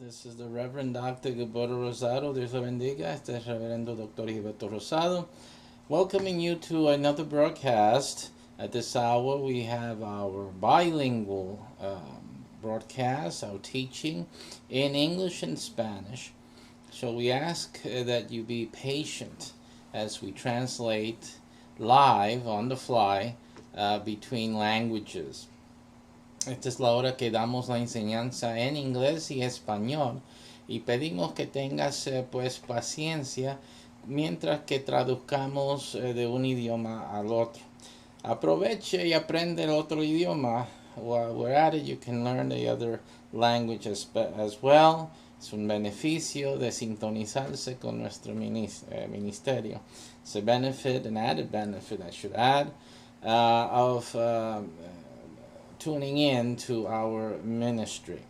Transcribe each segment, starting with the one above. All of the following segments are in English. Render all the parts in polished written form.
This is the Reverend Dr. Gilberto Rosado. Dios le bendiga. Este es Reverendo Dr. Gilberto Rosado, welcoming you to another broadcast. At this hour, we have our bilingual broadcast, our teaching in English and Spanish. So we ask that you be patient as we translate live on the fly between languages. Esta es la hora que damos la enseñanza en inglés y español y pedimos que tengas pues paciencia mientras que traduzcamos de un idioma al otro. Aproveche y aprende el otro idioma. While we're at it, you can learn the other language as well. Es un beneficio de sintonizarse con nuestro ministerio. It's a benefit, an added benefit I should add, of tuning in to our ministry.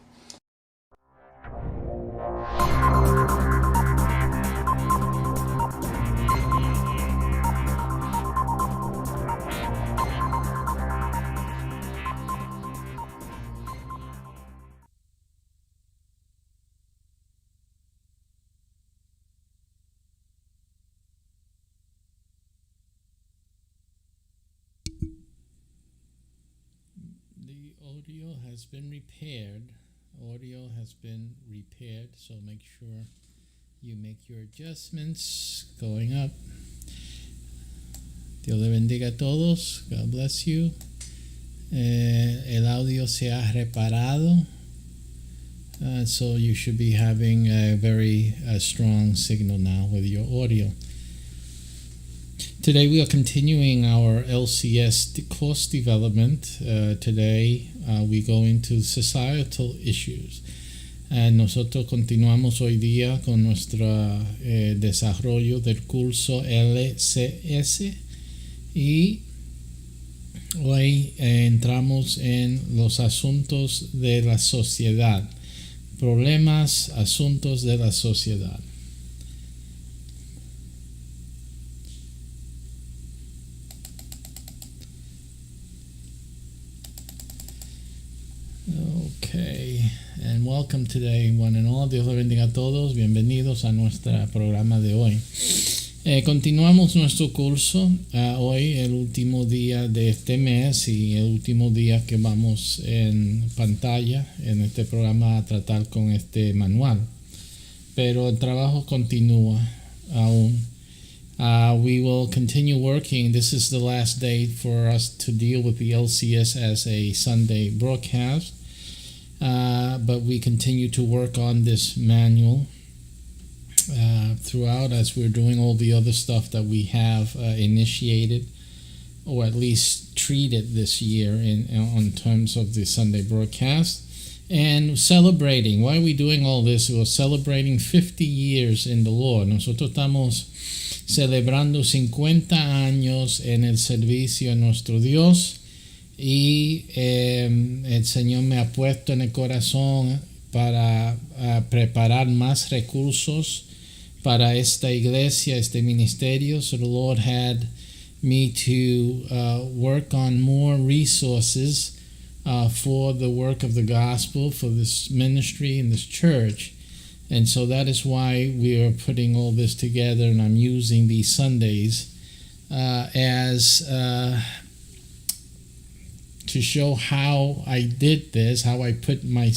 Audio has been repaired. So make sure you make your adjustments going up. Dios le bendiga a todos. God bless you. El audio se ha reparado. So you should be having a very strong signal now with your audio. Today we are continuing our LCS course development. Today we go into societal issues. Nosotros continuamos hoy día con nuestro desarrollo del curso LCS y hoy entramos en los asuntos de la sociedad. Problemas, asuntos de la sociedad. Okay, and welcome today, one and all. Dios le bendiga a todos. Bienvenidos a nuestro programa de hoy. Continuamos nuestro curso. Hoy, el último día de este mes y el último día que vamos en pantalla en este programa a tratar con este manual. Pero el trabajo continúa aún. We will continue working. This is the last day for us to deal with the LCS as a Sunday broadcast. But we continue to work on this manual throughout as we're doing all the other stuff that we have initiated or at least treated this year on terms of the Sunday broadcast. And celebrating. Why are we doing all this? We're celebrating 50 years in the Lord. Nosotros estamos celebrando 50 años en el servicio a nuestro Dios y el Señor me ha puesto en el corazón para preparar más recursos para esta iglesia, este ministerio. So the Lord had me to work on more resources for the work of the gospel, for this ministry and this church. And so that is why we are putting all this together, and I'm using these Sundays as to show how I did this, how I put my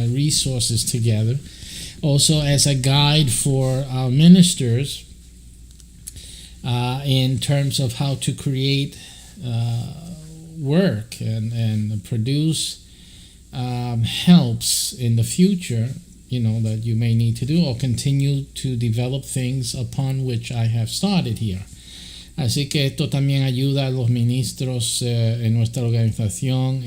resources together. Also as a guide for our ministers in terms of how to create work and produce helps in the future, that you may need to do, or continue to develop things upon which I have started here. Así que esto también ayuda a los ministros en nuestra organización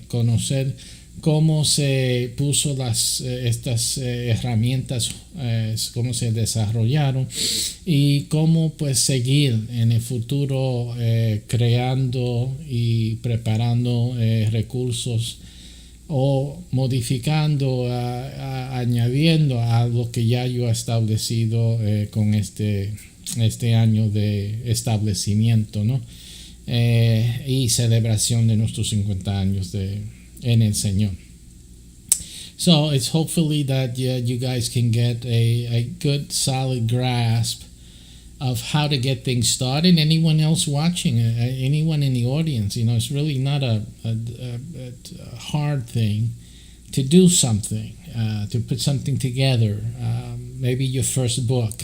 conocer cómo se puso estas herramientas, cómo se desarrollaron y cómo pues seguir en el futuro creando y preparando recursos o modificando, añadiendo a lo que ya yo he establecido con este año de establecimiento, ¿no? Y celebración de nuestros 50 años en el Señor. So it's hopefully that you guys can get a good solid grasp of how to get things started. Anyone else watching, anyone in the audience, it's really not a hard thing to do something, to put something together. Maybe your first book.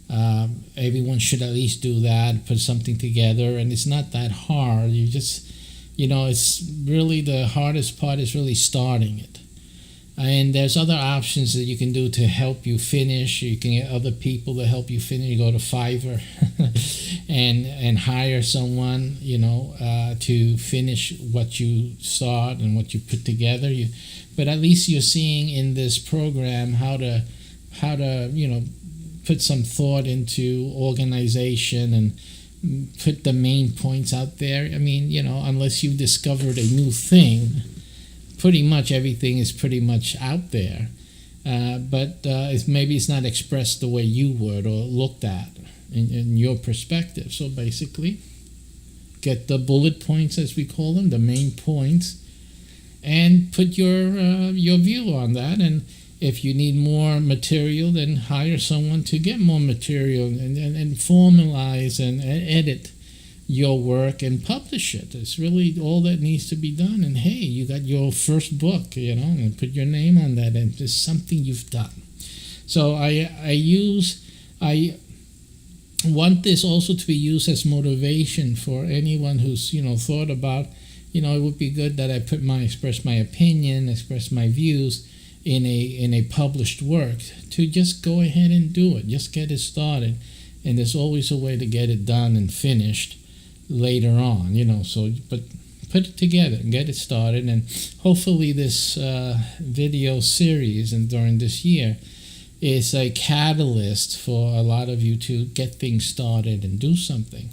Everyone should at least do that, put something together, and it's not that hard. You just, it's really the hardest part is really starting it. And there's other options that you can do to help you finish. You can get other people to help you finish. You go to Fiverr and hire someone, to finish what you start and what you put together. But at least you're seeing in this program how to put some thought into organization and put the main points out there. I mean, unless you've discovered a new thing, pretty much everything is pretty much out there, but maybe it's not expressed the way you would or looked at in your perspective. So basically, get the bullet points, as we call them, the main points, and put your view on that. And if you need more material, then hire someone to get more material and formalize and edit your work and publish it. It's really all that needs to be done. And hey, you got your first book, and put your name on that, and it's something you've done. So I want this also to be used as motivation for anyone who's thought about, it would be good that I express my opinion, express my views in a published work, to just go ahead and do it. Just get it started, and there's always a way to get it done and finished later on, so but put it together and get it started. And hopefully this video series and during this year is a catalyst for a lot of you to get things started and do something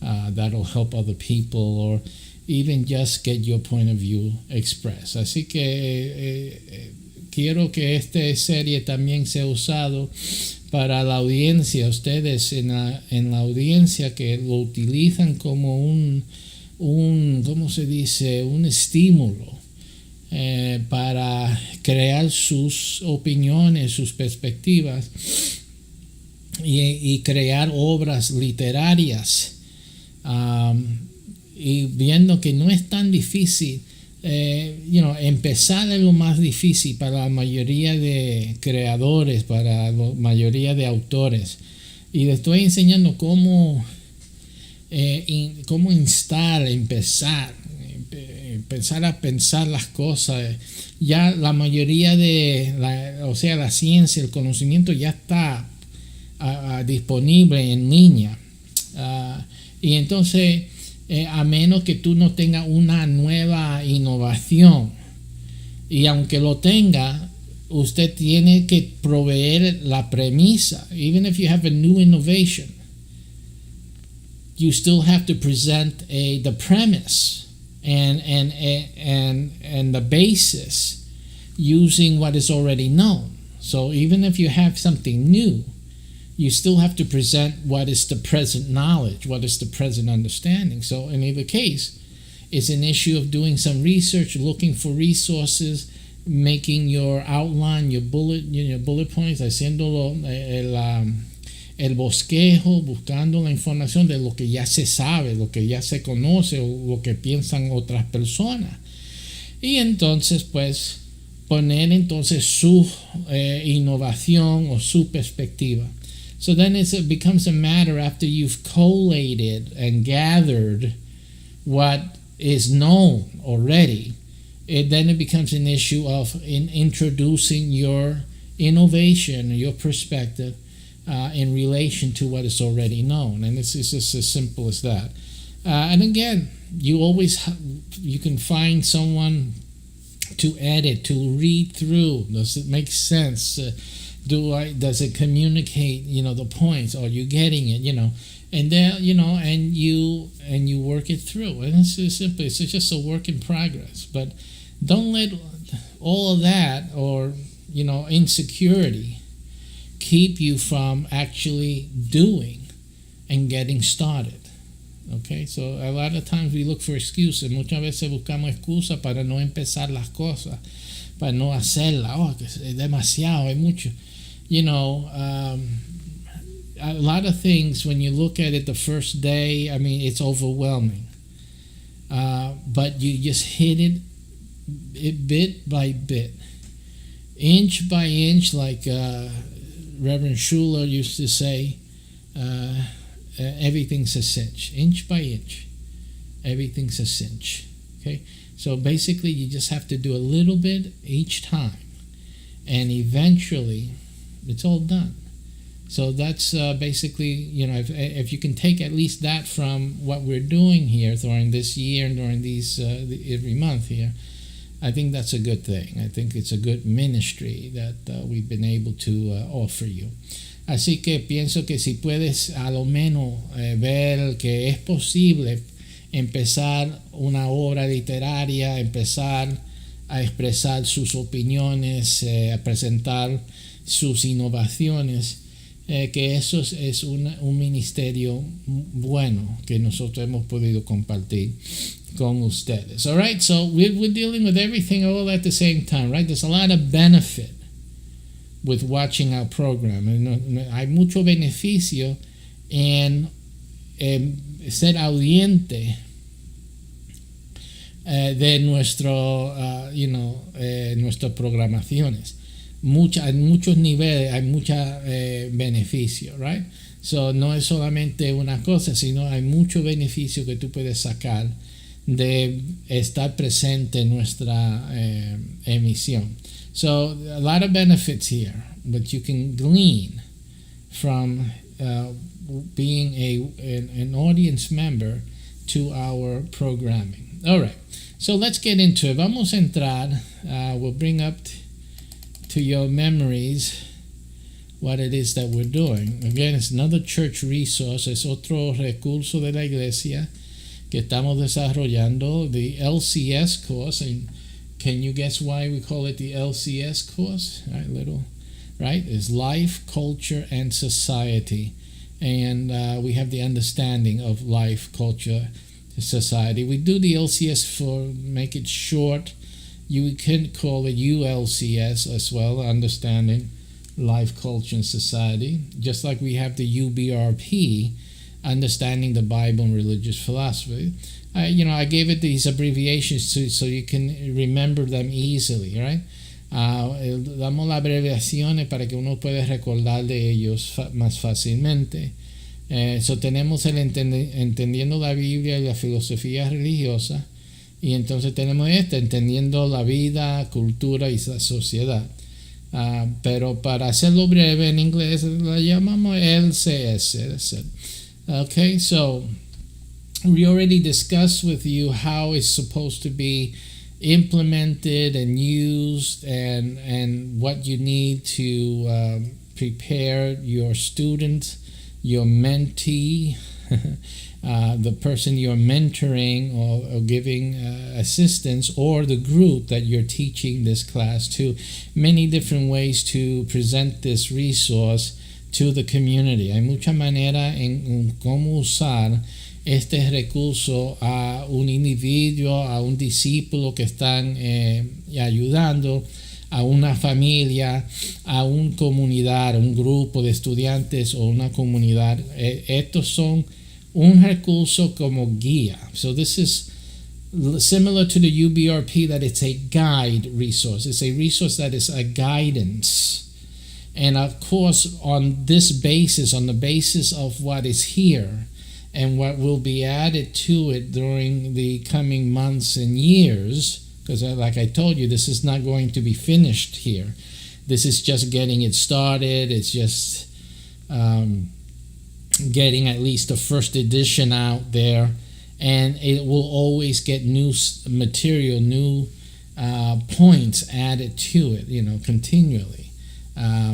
that'll help other people, or even just get your point of view expressed. Así que quiero que esta serie también sea usado para la audiencia, ustedes en la audiencia que lo utilizan como un ¿cómo se dice? Un estímulo para crear sus opiniones, sus perspectivas y crear obras literarias, y viendo que no es tan difícil. Empezar es lo más difícil para la mayoría de creadores, para la mayoría de autores. Y les estoy enseñando cómo empezar a pensar las cosas. Ya la mayoría la ciencia, el conocimiento ya está disponible en línea. Y entonces, a menos que tú no tengas una nueva innovación, y aunque lo tenga, usted tiene que proveer la premisa. Even if you have a new innovation, you still have to present the premise and the basis using what is already known. So even if you have something new, you still have to present what is the present knowledge, what is the present understanding. So in either case, it's an issue of doing some research, looking for resources, making your outline, your bullet points, haciendo el bosquejo, buscando la información de lo que ya se sabe, lo que ya se conoce, o lo que piensan otras personas. Y entonces, pues, poner entonces su innovación o su perspectiva. So then it becomes a matter, after you've collated and gathered what is known already, then it becomes an issue of introducing your innovation, your perspective in relation to what is already known. And it's just as simple as that. And again, you can find someone to edit, to read through. Does it make sense? Does it communicate, the points? Are you getting it, And then, and you work it through. And it's just a work in progress. But don't let all of that or, insecurity keep you from actually doing and getting started. Okay, so a lot of times we look for excuses. Muchas veces buscamos excusas para no empezar las cosas. para no hacerla. Que es demasiado, hay mucho. A lot of things, when you look at it the first day, I mean, it's overwhelming. But you just hit it bit by bit, inch by inch, like Reverend Schuller used to say, everything's a cinch. Inch by inch, everything's a cinch. Okay? So basically, you just have to do a little bit each time, and eventually, it's all done. So that's basically, if you can take at least that from what we're doing here during this year and during these every month here, I think that's a good thing. I think it's a good ministry that we've been able to offer you. Así que pienso que si puedes a lo menos ver que es posible empezar una obra literaria, empezar a expresar sus opiniones, a presentar sus innovaciones, que eso es un ministerio bueno que nosotros hemos podido compartir con ustedes. All right, so we're dealing with everything all at the same time, right? There's a lot of benefit with watching our program. Hay mucho beneficio en ser audiente de nuestras programaciones. En muchos niveles hay mucho beneficio, right? So no es solamente una cosa, sino hay mucho beneficio que tú puedes sacar de estar presente en nuestra emisión. So a lot of benefits here, but you can glean from being an audience member to our programming. All right, so let's get into it. Vamos a entrar. We'll bring up to your memories what it is that we're doing. Again, it's another church resource. Es otro recurso de la iglesia que estamos desarrollando, the LCS course. And can you guess why we call it the LCS course? Right? It's life, culture, and society. And we have the understanding of life, culture, society. We do the LCS for make it short. You can call it ULCS as well, understanding life, culture, and society. Just like we have the UBRP, understanding the Bible and religious philosophy. I gave it these abbreviations so you can remember them easily, right? Damos las abreviaciones para que uno pueda recordar de ellos más fácilmente. So tenemos el entendiendo la Biblia y la filosofía religiosa, y entonces tenemos entendiendo la vida, cultura y la sociedad. Pero para hacerlo breve en inglés la llamamos LCS. Okay, so we already discussed with you how it's supposed to be implemented and used, and what you need to prepare your student, your mentee, the person you're mentoring or giving assistance, or the group that you're teaching this class to. Many different ways to present this resource to the community. Hay mucha manera en cómo usar este recurso a un individuo, a un discípulo que están ayudando, a una familia, a una comunidad, a un grupo de estudiantes o una comunidad. Estos son un recurso como guía. So this is similar to the UBRP, that it's a guide resource. It's a resource that is a guidance. And of course, on this basis, on the basis of what is here and what will be added to it during the coming months and years, because like I told you, this is not going to be finished here. This is just getting it started. It's just getting at least the first edition out there, and it will always get new material, new points added to it, continually.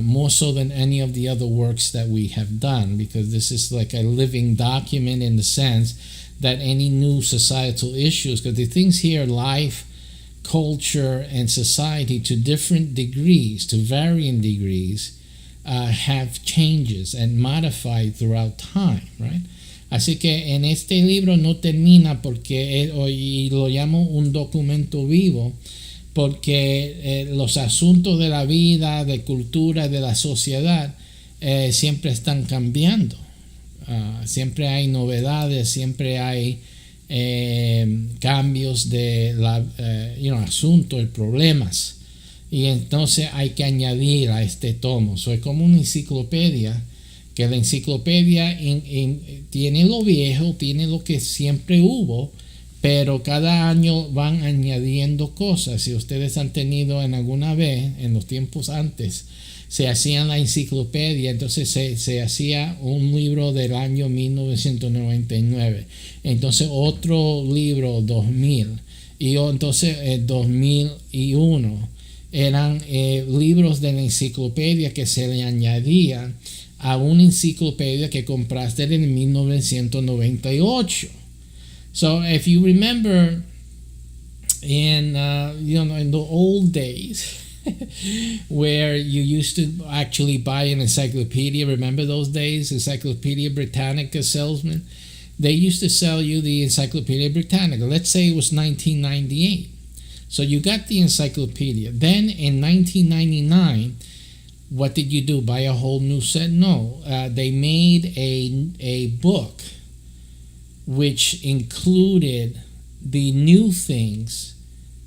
More so than any of the other works that we have done, because this is like a living document in the sense that any new societal issues, because the things here, life, culture, and society, to different degrees, to varying degrees, have changes and modified throughout time, right? Así que en este libro no termina porque y lo llamo un documento vivo, porque los asuntos de la vida, de cultura, de la sociedad siempre están cambiando. Siempre hay novedades, siempre hay cambios de asuntos, problemas. Y entonces hay que añadir a este tomo. Es como una enciclopedia, que la enciclopedia tiene lo viejo, tiene lo que siempre hubo, pero cada año van añadiendo cosas. Si ustedes han tenido en alguna vez, en los tiempos antes, se hacía la enciclopedia, entonces se hacía un libro del año 1999, entonces otro libro 2000, y entonces 2001. Eran libros de la enciclopedia que se le añadían a una enciclopedia que compraste en 1998. So if you remember in the old days where you used to actually buy an encyclopedia, remember those days, Encyclopedia Britannica salesman? They used to sell you the Encyclopedia Britannica. Let's say it was 1998. So you got the encyclopedia. Then in 1999, what did you do? Buy a whole new set? No. They made a book which included the new things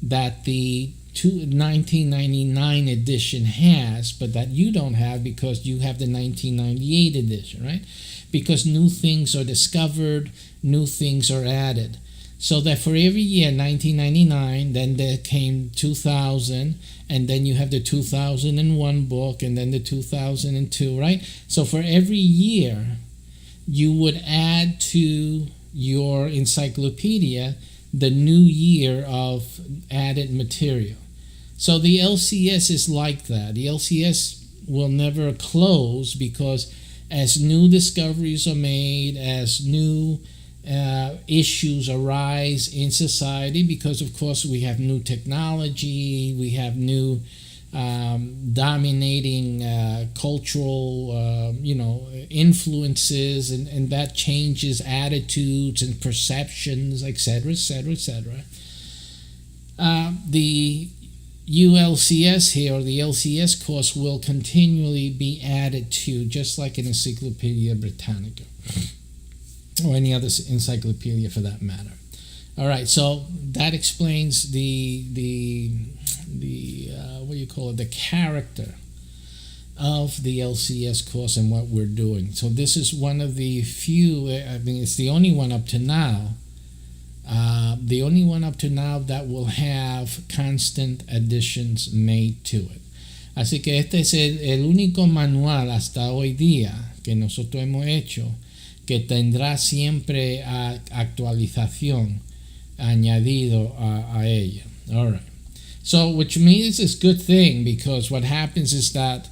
that the 1999 edition has, but that you don't have because you have the 1998 edition, right? Because new things are discovered, new things are added. So that for every year, 1999, then there came 2000, and then you have the 2001 book, and then the 2002, right? So for every year, you would add to your encyclopedia the new year of added material. So the LCS is like that. The LCS will never close because as new discoveries are made, as new issues arise in society, because of course we have new technology, we have new dominating cultural influences, and that changes attitudes and perceptions, etc., etc., etc. The ULCS here, or the LCS course, will continually be added to, just like an Encyclopedia Britannica or any other encyclopedia for that matter. All right, so that explains the what do you call it, the character of the LCS course and what we're doing. So this is one of the few, I mean, it's the only one up to now, that will have constant additions made to it. Así que este es el único manual hasta hoy día que nosotros hemos hecho que tendrá siempre actualización añadido a ella. All right. So, which means it's a good thing, because what happens is that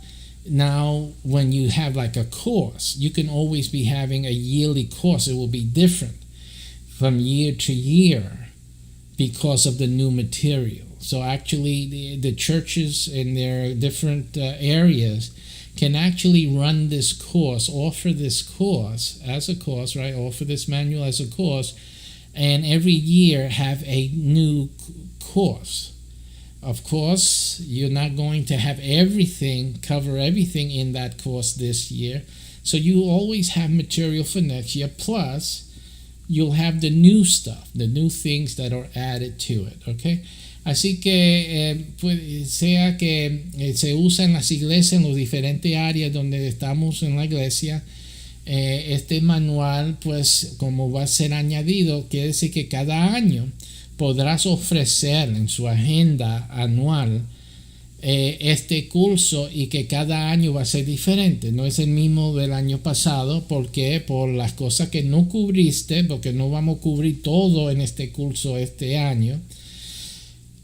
now when you have like a course, you can always be having a yearly course. It will be different from year to year because of the new material. So actually the churches in their different areas can actually run this course, offer this course as a course, right? Offer this manual as a course, and every year have a new course. Of course, you're not going to have cover everything in that course this year. So you always have material for next year, plus you'll have the new stuff, the new things that are added to it, okay? Así que sea que se usa en las iglesias, en las diferentes áreas donde estamos en la iglesia, este manual, pues como va a ser añadido, quiere decir que cada año podrás ofrecer en su agenda anual este curso, y que cada año va a ser diferente. No es el mismo del año pasado, porque por las cosas que no cubriste, porque no vamos a cubrir todo en este curso este año,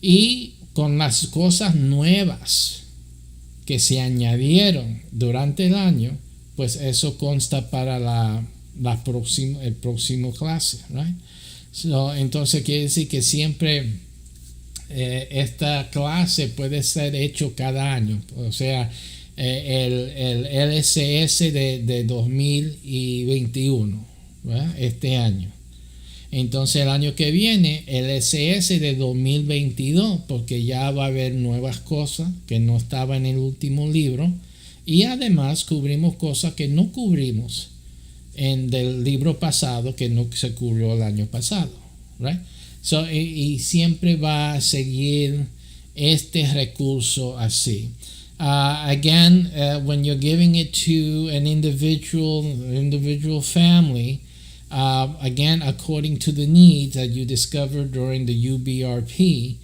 y con las cosas nuevas que se añadieron durante el año, pues eso consta para el próximo clase, right? So, entonces quiere decir que siempre esta clase puede ser hecho cada año. O sea, el LCS de 2021, ¿verdad? Este año. Entonces el año que viene, el LCS de 2022, porque ya va a haber nuevas cosas que no estaban en el último libro, y además cubrimos cosas que no cubrimos del libro pasado, que no se cubrió el año pasado, right? So, y siempre va a seguir este recurso así. Again, when you're giving it to an individual family, again, according to the needs that you discovered during the UBRP,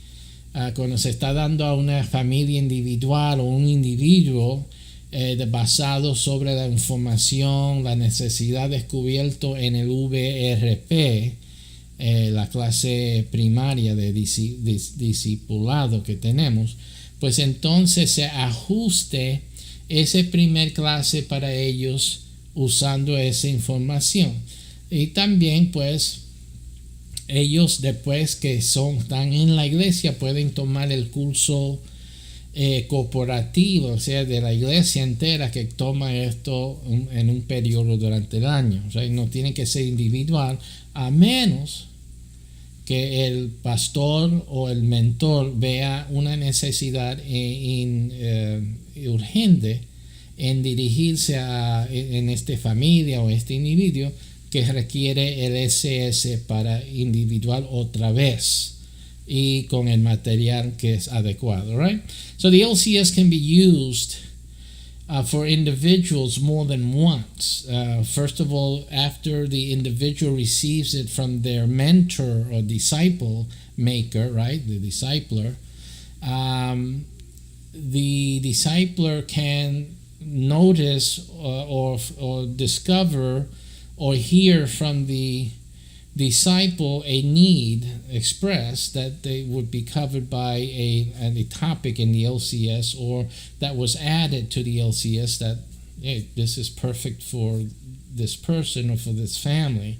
cuando se está dando a una familia individual o un individuo basado sobre la información, la necesidad descubierto en el VRP, la clase primaria de discipulado que tenemos, pues entonces se ajuste esa primer clase para ellos usando esa información. Y también pues ellos después que están en la iglesia pueden tomar el curso corporativo, o sea, de la iglesia entera que toma esto en un periodo durante el año. O sea, no tiene que ser individual, a menos que el pastor o el mentor vea una necesidad urgente en dirigirse en esta familia o este individuo que requiere el SS para individual otra vez y con el material que es adecuado, right? So the LCS can be used for individuals more than once. First of all, after the individual receives it from their mentor or disciple maker, right? The discipler. The discipler can notice or discover or hear from the disciple a need expressed that they would be covered by a topic in the LCS, or that was added to the LCS that, hey, this is perfect for this person or for this family.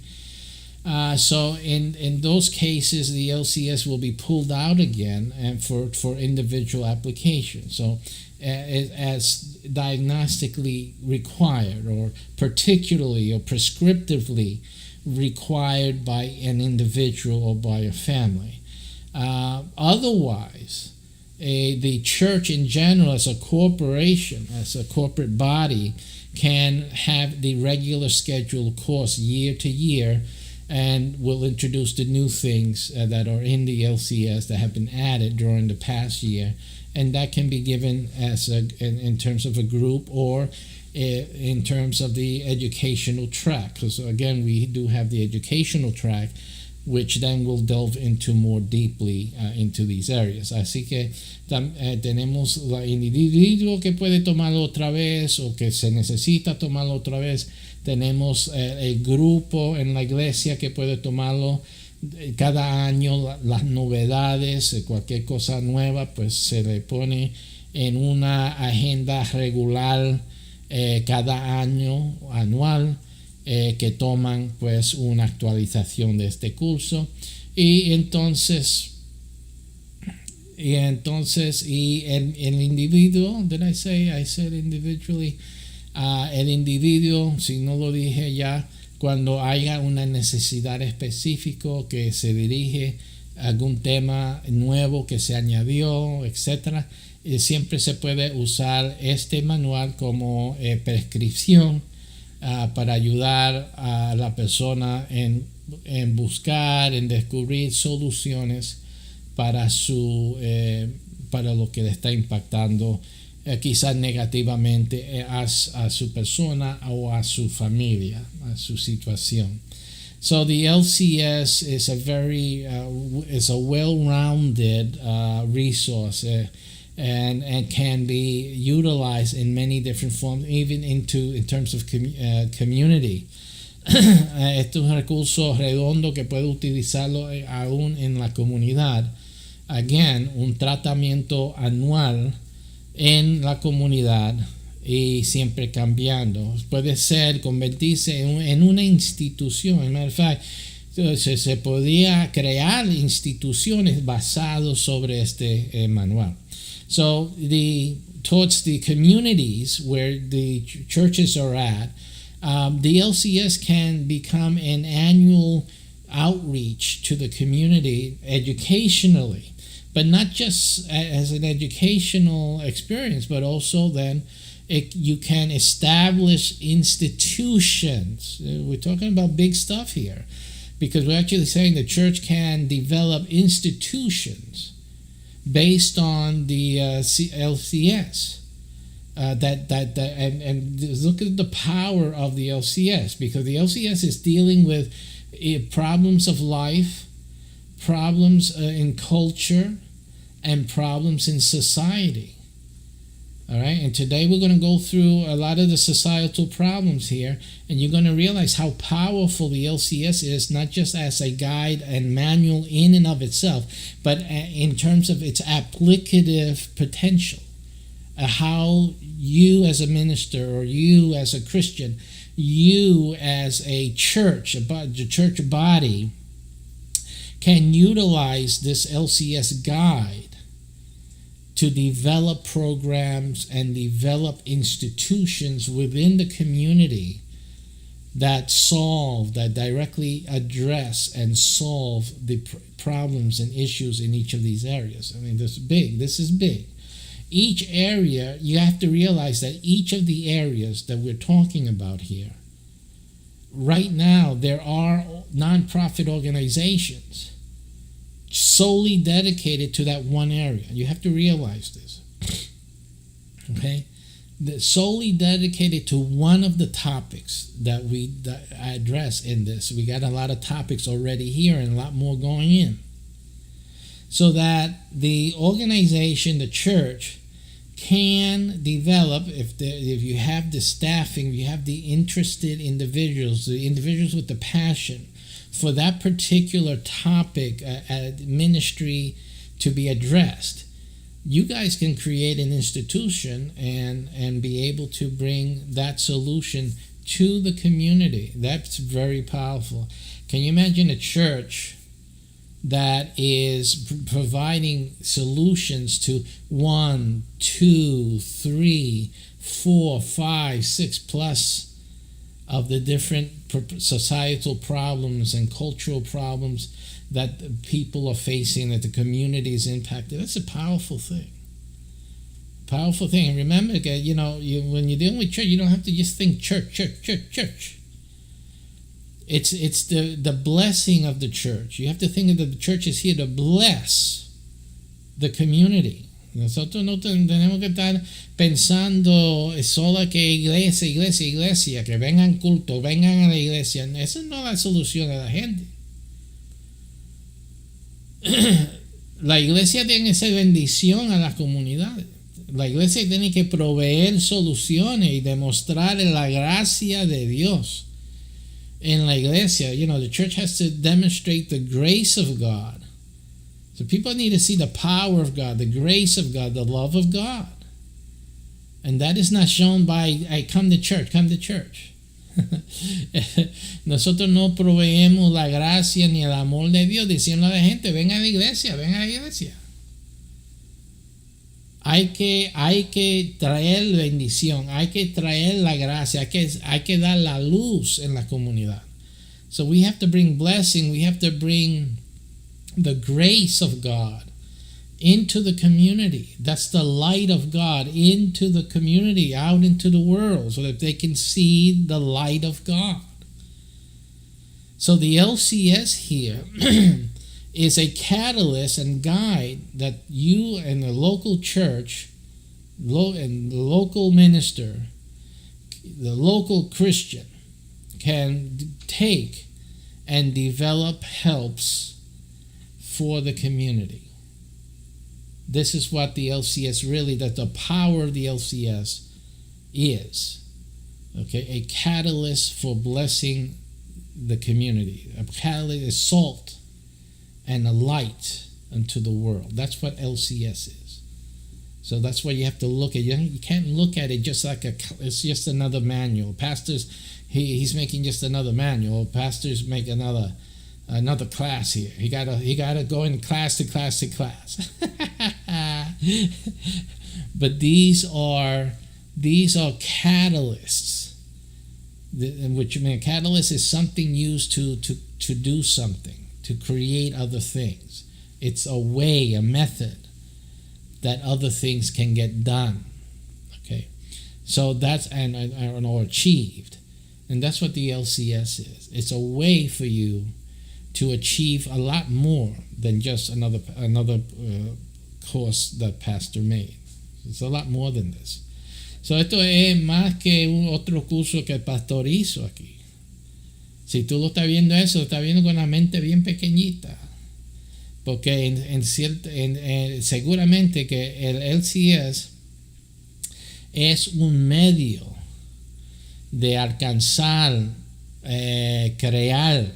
So in those cases, the LCS will be pulled out again and for individual application. So as diagnostically required, or particularly or prescriptively required by an individual or by a family. Otherwise, the church in general, as a corporation, as a corporate body, can have the regular scheduled course year to year, and will introduce the new things that are in the LCS that have been added during the past year, and that can be given as in terms of a group or in terms of the educational track. Because again, we do have the educational track, which then will delve into more deeply into these areas. Así que tenemos el individuo que puede tomarlo otra vez o que se necesita tomarlo otra vez. Tenemos el grupo en la iglesia que puede tomarlo cada año. Las novedades, cualquier cosa nueva, pues se le pone en una agenda regular cada año, anual, que toman pues una actualización de este curso. Y entonces el individuo, did I said individually, el individuo, si no lo dije ya, cuando haya una necesidad específica que se dirige a algún tema nuevo que se añadió, etcétera, siempre se puede usar este manual como prescripción para ayudar a la persona en buscar, en descubrir soluciones para lo que le está impactando quizás negativamente a su persona o a su familia, a su situación. So the LCS is is a well-rounded resource and can be utilized in many different forms, even in terms of community. Este es un recurso redondo que puede utilizarlo aún en la comunidad. Again, un tratamiento anual en la comunidad y siempre cambiando. Puede ser convertirse en una institución. En matter of fact, se podía crear instituciones basadas sobre este manual. So towards the communities where the churches are at, the LCS can become an annual outreach to the community educationally, but not just as an educational experience, but also then you can establish institutions. We're talking about big stuff here, because we're actually saying the church can develop institutions based on the LCS. And look at the power of the LCS, because the LCS is dealing with problems of life, problems in culture, and problems in society. All right, and today we're going to go through a lot of the societal problems here, and you're going to realize how powerful the LCS is, not just as a guide and manual in and of itself, but in terms of its applicative potential. How you as a minister, or you as a Christian, you as a church, the church body, can utilize this LCS guide to develop programs and develop institutions within the community that directly address and solve the problems and issues in each of these areas. I mean, this is big. Each area, you have to realize that each of the areas that we're talking about here, right now, there are nonprofit organizations solely dedicated to that one area. You have to realize this. Okay? Solely dedicated to one of the topics that we address in this. We got a lot of topics already here and a lot more going in. So that the organization, the church, can develop, if you have the staffing, you have the interested individuals, the individuals with the passion for that particular topic, ministry to be addressed, you guys can create an institution and be able to bring that solution to the community. That's very powerful. Can you imagine a church that is providing solutions to 1, 2, 3, 4, 5, 6 plus of the different societal problems and cultural problems that people are facing, that the community is impacted? That's a powerful thing. Powerful thing. And remember, when you're dealing with church, you don't have to just think church. It's the blessing of the church. You have to think that the church is here to bless the community. Nosotros no tenemos que estar pensando solo que iglesia, que vengan culto, vengan a la iglesia. Esa no es la solución a la gente. La iglesia tiene que ser bendición a las comunidades. La iglesia tiene que proveer soluciones y demostrar la gracia de Dios en la iglesia. The church has to demonstrate the grace of God. So people need to see the power of God, the grace of God, the love of God. And that is not shown by, hey, come to church. Nosotros no proveemos la gracia ni el amor de Dios diciendo a la gente, venga a la iglesia. Hay que traer bendición, hay que traer la gracia, hay que dar la luz en la comunidad. So we have to bring blessing, we have to bring the grace of God into the community. That's the light of God into the community, out into the world, so that they can see the light of God. So the LCS here is a catalyst and guide that you and the local church and the local minister, the local Christian, can take and develop helps for the community. This is what the LCS really, that the power of the LCS is. Okay, a catalyst for blessing the community. A catalyst is salt and a light unto the world. That's what LCS is. So that's why you have to look at it. You can't look at it just like it's just another manual. Pastors, he's making just another manual. Pastors make another class here. He gotta go in class to class. But these are catalysts. Which catalyst is something used to do something, to create other things. It's a way, a method that other things can get done. Okay, so that's or achieved, and that's what the LCS is. It's a way for you to achieve a lot more than just another course that pastor made. It's a lot more than this. So esto es más que un otro curso que el pastor hizo aquí. Si tú lo estás viendo eso, lo estás viendo con la mente bien pequeñita. Porque seguramente que el LCS es un medio de alcanzar, crear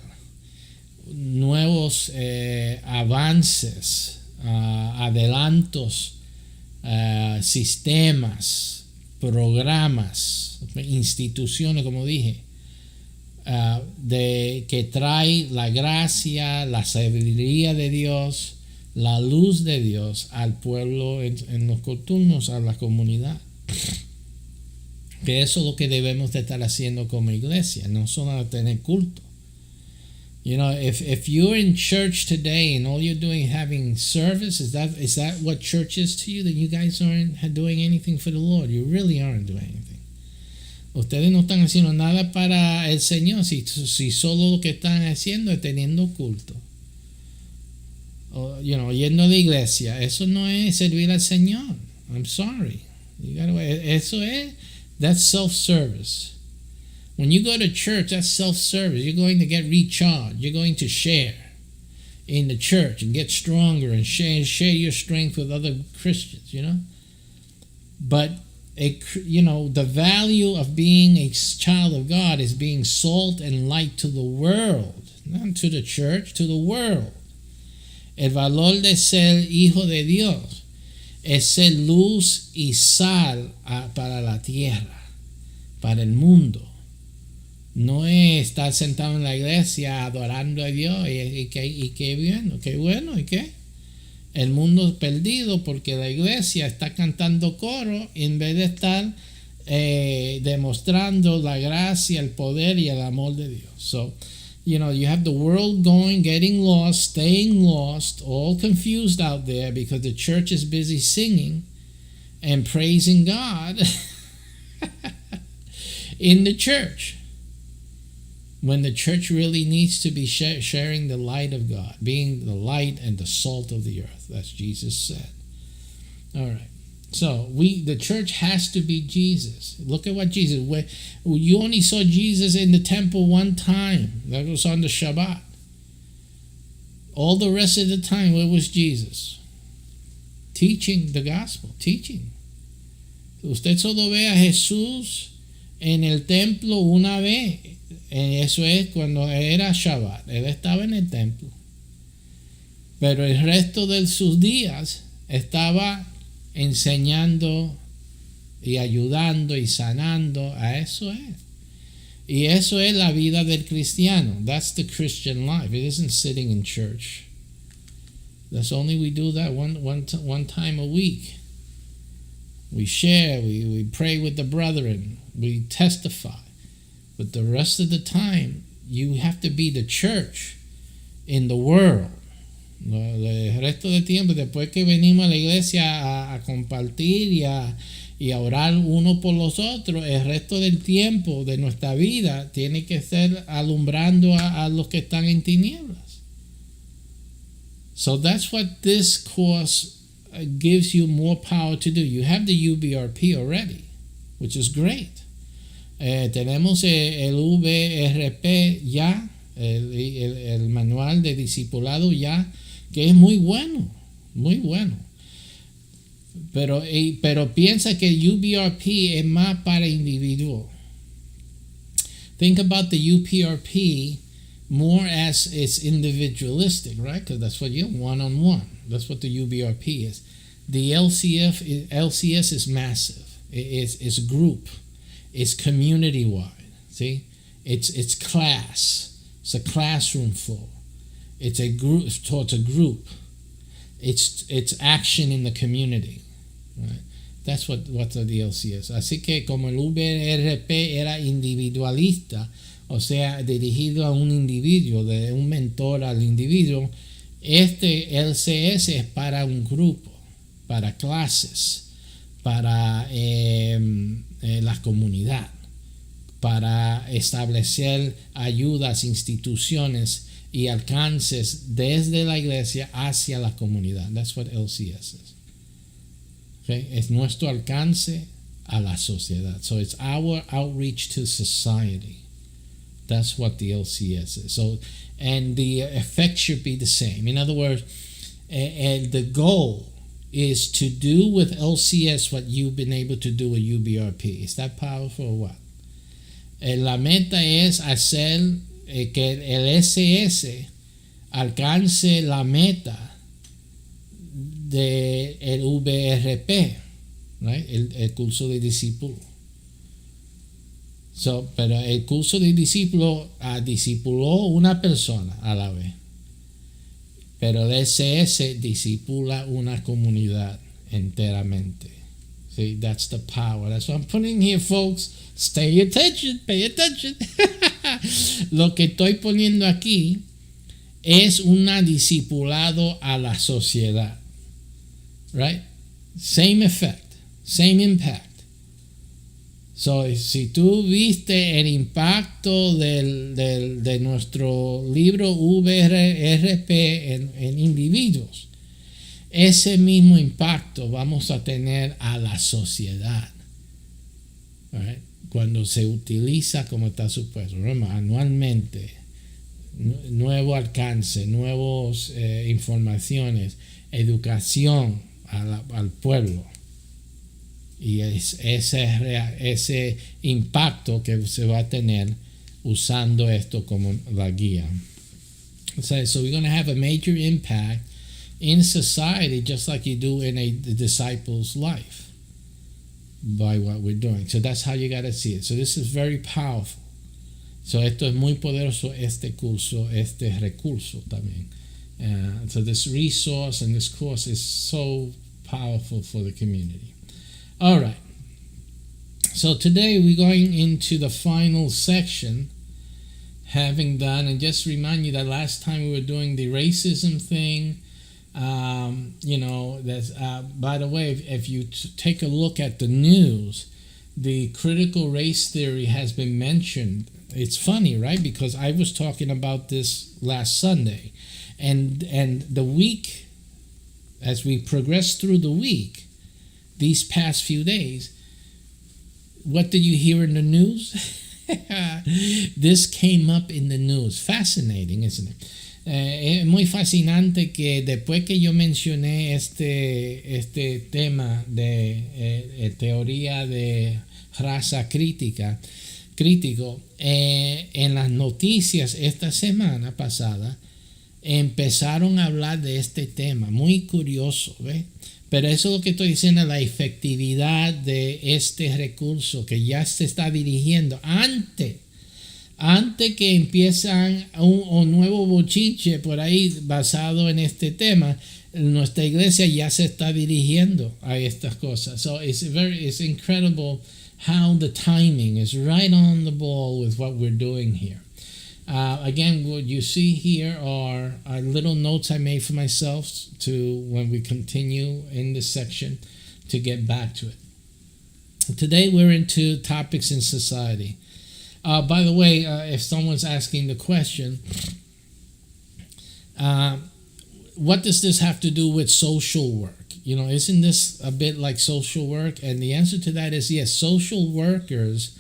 nuevos avances, adelantos, sistemas, programas, instituciones, como dije, que trae la gracia, la sabiduría de Dios, la luz de Dios al pueblo en los turnos, a la comunidad. Que eso es lo que debemos de estar haciendo como iglesia, no solo tener culto. You know, if you're in church today and all you're doing is having service, is that what church is to you? That you guys aren't doing anything for the Lord. You really aren't doing anything. Ustedes no están haciendo nada para el Señor si solo lo que están haciendo es teniendo culto. Yendo a la iglesia. Eso no es servir al Señor. I'm sorry. That's self-service. When you go to church, that's self-service. You're going to get recharged. You're going to share in the church and get stronger and share your strength with other Christians, But, the value of being a child of God is being salt and light to the world. Not to the church, to the world. El valor de ser hijo de Dios es ser luz y sal para la tierra, para el mundo. No es estar sentado en la iglesia adorando a Dios y qué bueno, y qué. El mundo es perdido porque la iglesia está cantando coro en vez de estar demostrando la gracia, el poder y el amor de Dios. So, you have the world getting lost, staying lost, all confused out there because the church is busy singing and praising God in the church. When the church really needs to be sharing the light of God, being the light and the salt of the earth, as Jesus said. All right. So the church has to be Jesus. Look at what Jesus. You only saw Jesus in the temple one time. That was on the Shabbat. All the rest of the time, where was Jesus? Teaching the gospel. Teaching. Usted solo ve a Jesús en el templo una vez. Eso es cuando era Shabbat. Él estaba en el templo. Pero el resto de sus días estaba enseñando y ayudando y sanando. A eso es. Y eso es la vida del cristiano. That's the Christian life. It isn't sitting in church. That's only we do that one time a week. We share. We pray with the brethren. We testify. But the rest of the time, you have to be the church in the world. El resto del tiempo, después que venimos a la iglesia a compartir y a orar uno por los otros, el resto del tiempo de nuestra vida tiene que ser alumbrando a los que están en tinieblas. So that's what this course gives you more power to do. You have the UBRP already, which is great. Tenemos el VRP ya, el manual de discipulado ya, que es muy bueno, muy bueno. Pero piensa que el UBRP es más para individuo. Think about the UPRP more as it's individualistic, right? Because that's what you're one-on-one. That's what the UBRP is. The LCS is massive. It's group. It's community-wide. See, it's class. It's a classroom full. It's a group. It's a group. It's action in the community. Right? That's what the DLC is. Así que como el VRP era individualista, o sea, dirigido a un individuo, de un mentor al individuo. Este LCS es para un grupo, para clases, para la comunidad, para establecer ayudas, instituciones y alcances desde la iglesia hacia la comunidad. That's what LCS is. Okay? Es nuestro alcance a la sociedad. So it's our outreach to society. That's what the LCS is. So, and the effect should be the same. In other words, and the goal is to do with LCS what you've been able to do with UBRP. Is that powerful or what? La meta es hacer que el LCS alcance la meta del VRP, right? El curso de discípulo. So, pero el curso de discípulo discipuló una persona a la vez. Pero el LCS discipula una comunidad enteramente. See, that's the power. That's what I'm putting here, folks. Stay attention, pay attention. Lo que estoy poniendo aquí es un discipulado a la sociedad. Right? Same effect, same impact. So, si tú viste el impacto de nuestro libro VRP en individuos, ese mismo impacto vamos a tener a la sociedad. Right? Cuando se utiliza como está supuesto, anualmente, nuevo alcance, nuevas informaciones, educación al pueblo. Y ese impacto que se va a tener usando esto como la guía. So we're going to have a major impact in society just like you do in a disciple's life by what we're doing. So that's how you got to see it. So this is very powerful. So esto es muy poderoso, este curso, este recurso también. So this resource and this course is so powerful for the community. All right. So today we're going into the final section, having done, and just remind you that last time we were doing the racism thing. That's by the way, if you take a look at the news, the critical race theory has been mentioned. It's funny, right? Because I was talking about this last Sunday, and the week, as we progress through the week, these past few days, what did you hear in the news? This came up in the news. Fascinating, isn't it? Es muy fascinante que después que yo mencioné este tema de teoría de raza crítico, en las noticias esta semana pasada empezaron a hablar de este tema. Muy curioso, ¿ves? Pero eso es lo que estoy diciendo, la efectividad de este recurso que ya se está dirigiendo antes que empiezan un nuevo bochinche por ahí basado en este tema. Nuestra iglesia ya se está dirigiendo a estas cosas. So it's incredible how the timing is right on the ball with what we're doing here. Again, what you see here are little notes I made for myself to when we continue in this section to get back to it. Today we're into topics in society. By the way, if someone's asking the question, what does this have to do with social work? Isn't this a bit like social work? And the answer to that is yes, social workers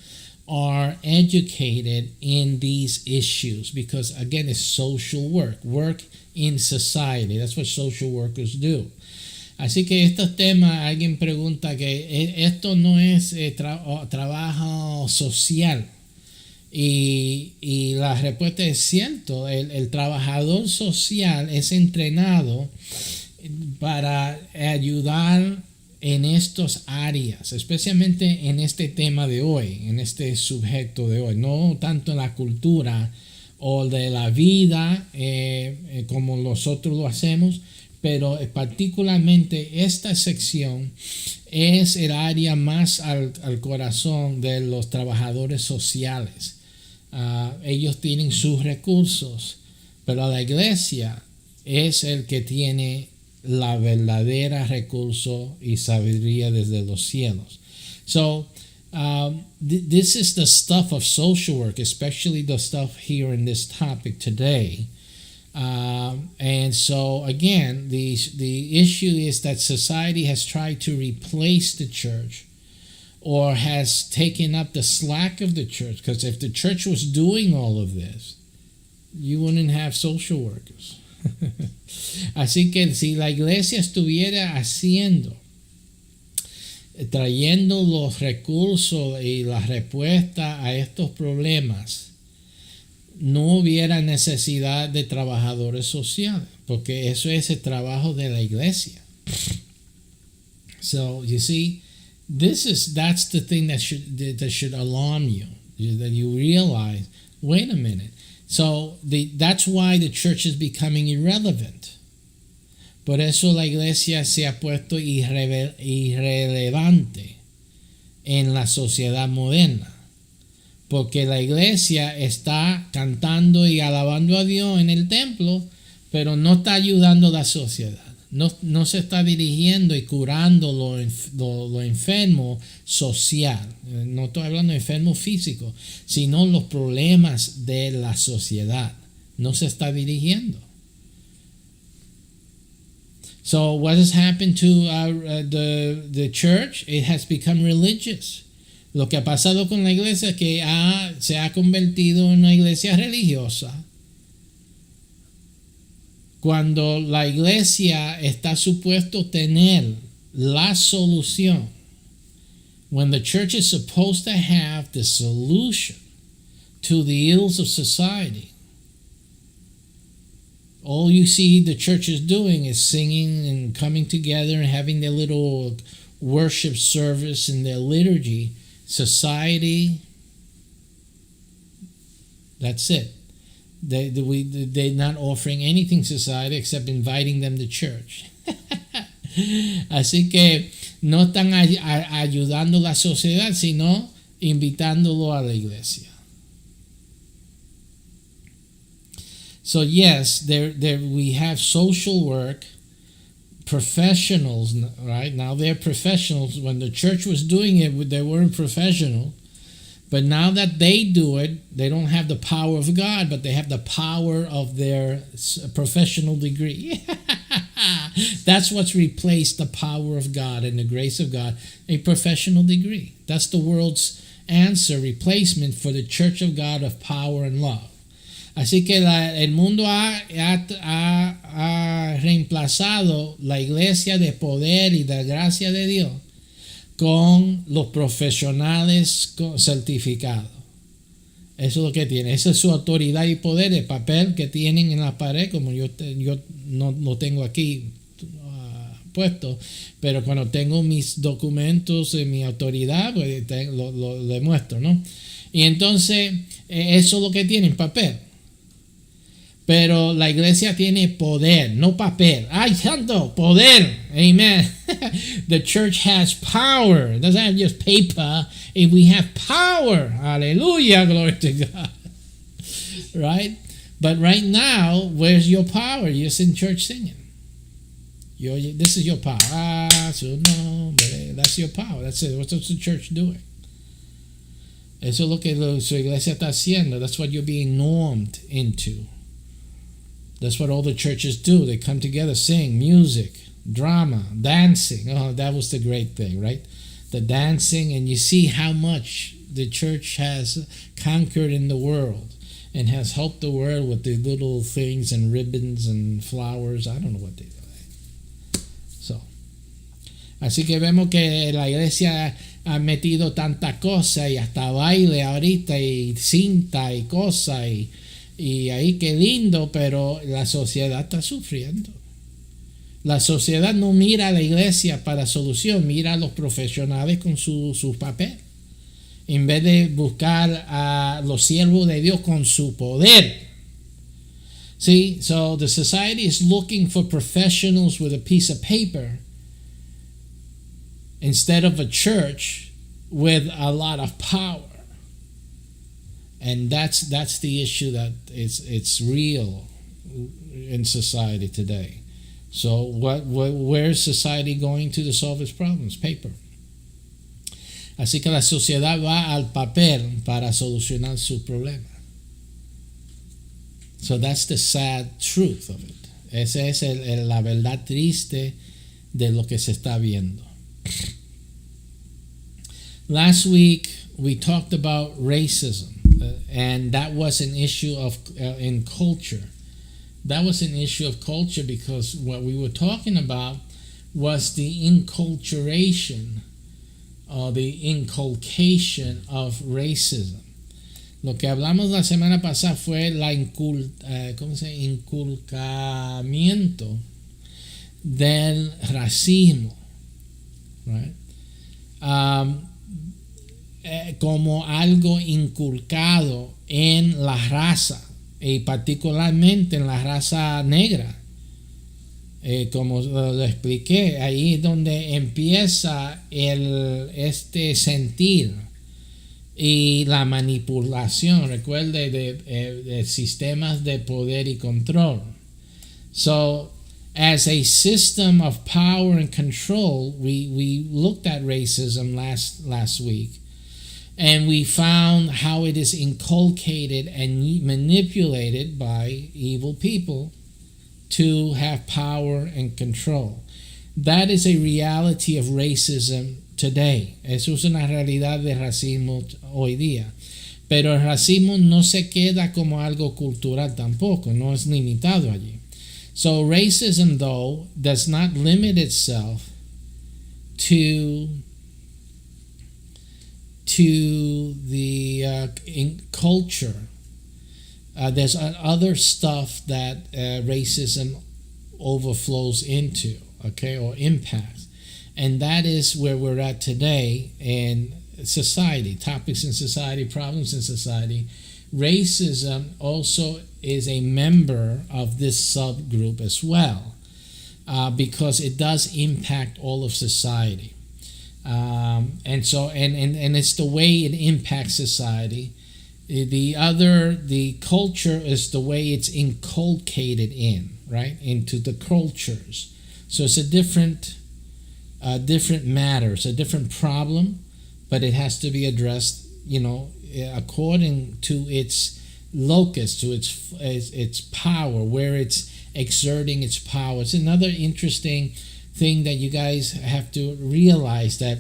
are educated in these issues because, again, it's social work in society. That's what social workers do. Así que estos temas, alguien pregunta que esto no es trabajo social. Y la respuesta es cierto. El trabajador social es entrenado para ayudar en estas áreas, especialmente en este tema de hoy, en este sujeto de hoy, no tanto en la cultura o de la vida como nosotros lo hacemos, pero particularmente esta sección es el área más al corazón de los trabajadores sociales. ellos tienen sus recursos, pero la iglesia es el que tiene la verdadera recurso y sabiduría desde los cielos. So, this is the stuff of social work, especially the stuff here in this topic today. And so, again, the issue is that society has tried to replace the church or has taken up the slack of the church. Because if the church was doing all of this, you wouldn't have social workers. Así que si la iglesia estuviera trayendo los recursos y la respuesta a estos problemas, no hubiera necesidad de trabajadores sociales, porque eso es el trabajo de la iglesia. So you see, that's the thing that should alarm you, that you realize, wait a minute. So that's why the church is becoming irrelevant. Por eso la iglesia se ha puesto irrelevante en la sociedad moderna. Porque la iglesia está cantando y alabando a Dios en el templo, pero no está ayudando a la sociedad. No se está dirigiendo y curando lo enfermo social. No estoy hablando de enfermo físico, sino los problemas de la sociedad. No se está dirigiendo. So what has happened to the church? It has become religious. Lo que ha pasado con la iglesia es que se ha convertido en una iglesia religiosa. Cuando la iglesia está supuesto tener la solución. When the church is supposed to have the solution to the ills of society. All you see the church is doing is singing and coming together and having their little worship service in their liturgy. Society, that's it. They're not offering anything to society except inviting them to church. Así que no están ayudando a la sociedad, sino invitándolo a la iglesia. So yes, we have social work professionals, right? Now they're professionals. When the church was doing it, they weren't professional. But now that they do it, they don't have the power of God, but they have the power of their professional degree. That's what's replaced the power of God and the grace of God, a professional degree. That's the world's answer, replacement for the church of God of power and love. Así que el mundo ha reemplazado la iglesia de poder y de gracia de Dios con los profesionales certificados. Eso es lo que tiene. Esa es su autoridad y poder, el papel que tienen en la pared, como yo no lo tengo aquí puesto, pero cuando tengo mis documentos y mi autoridad, pues lo demuestro, ¿no? Y entonces, eso es lo que tienen, papel. Pero la iglesia tiene poder, no papel. ¡Ay, santo! Poder. Amen. The church has power. It doesn't have just paper. If we have power. Hallelujah. Glory to God. Right? But right now, where's your power? You're just in church singing. This is your power. Su nombre. That's your power. That's it. What's the church doing? Eso es lo que su iglesia está haciendo. That's what you're being normed into. That's what all the churches do. They come together, sing, music, drama, dancing. Oh, that was the great thing, right? The dancing, and you see how much the church has conquered in the world and has helped the world with the little things and ribbons and flowers. I don't know what they do. So, así que vemos que la iglesia ha metido tanta cosa y hasta baile ahorita y cinta y cosa y ahí qué lindo, pero la sociedad está sufriendo. La sociedad no mira a la iglesia para solución, mira a los profesionales con su papel. En vez de buscar a los siervos de Dios con su poder. See, so the society is looking for professionals with a piece of paper instead of a church with a lot of power. And that's the issue that it's real in society today. So where's society going to solve its problems? Paper. Así que la sociedad va al papel para solucionar sus problemas. So that's the sad truth of it. Esa es la verdad triste de lo que se está viendo. Last week we talked about racism, and that was an issue of in culture. That was an issue of culture because what we were talking about was the inculturation or the inculcation of racism. Lo que hablamos la semana pasada fue la inculcamiento del racismo, right? Como algo inculcado en la raza y particularmente en la raza negra. Como lo expliqué, ahí es donde empieza este sentir y la manipulación, recuerde, de sistemas de poder y control. So, as a system of power and control, we looked at racism last week, and we found how it is inculcated and manipulated by evil people to have power and control. That is a reality of racism today. Eso es una realidad de racismo hoy día. Pero el racismo no se queda como algo cultural tampoco, no es limitado allí. So racism, though, does not limit itself to the culture. There's other stuff that racism overflows into, okay, or impacts. And that is where we're at today in society, topics in society, problems in society. Racism also is a member of this subgroup as well, because it does impact all of society. And it's the way it impacts society. The culture is the way it's inculcated in, right, into the cultures. So it's a different matter. It's a different problem, but it has to be addressed, according to its locus, to its power, where it's exerting its power. It's another interesting thing that you guys have to realize, that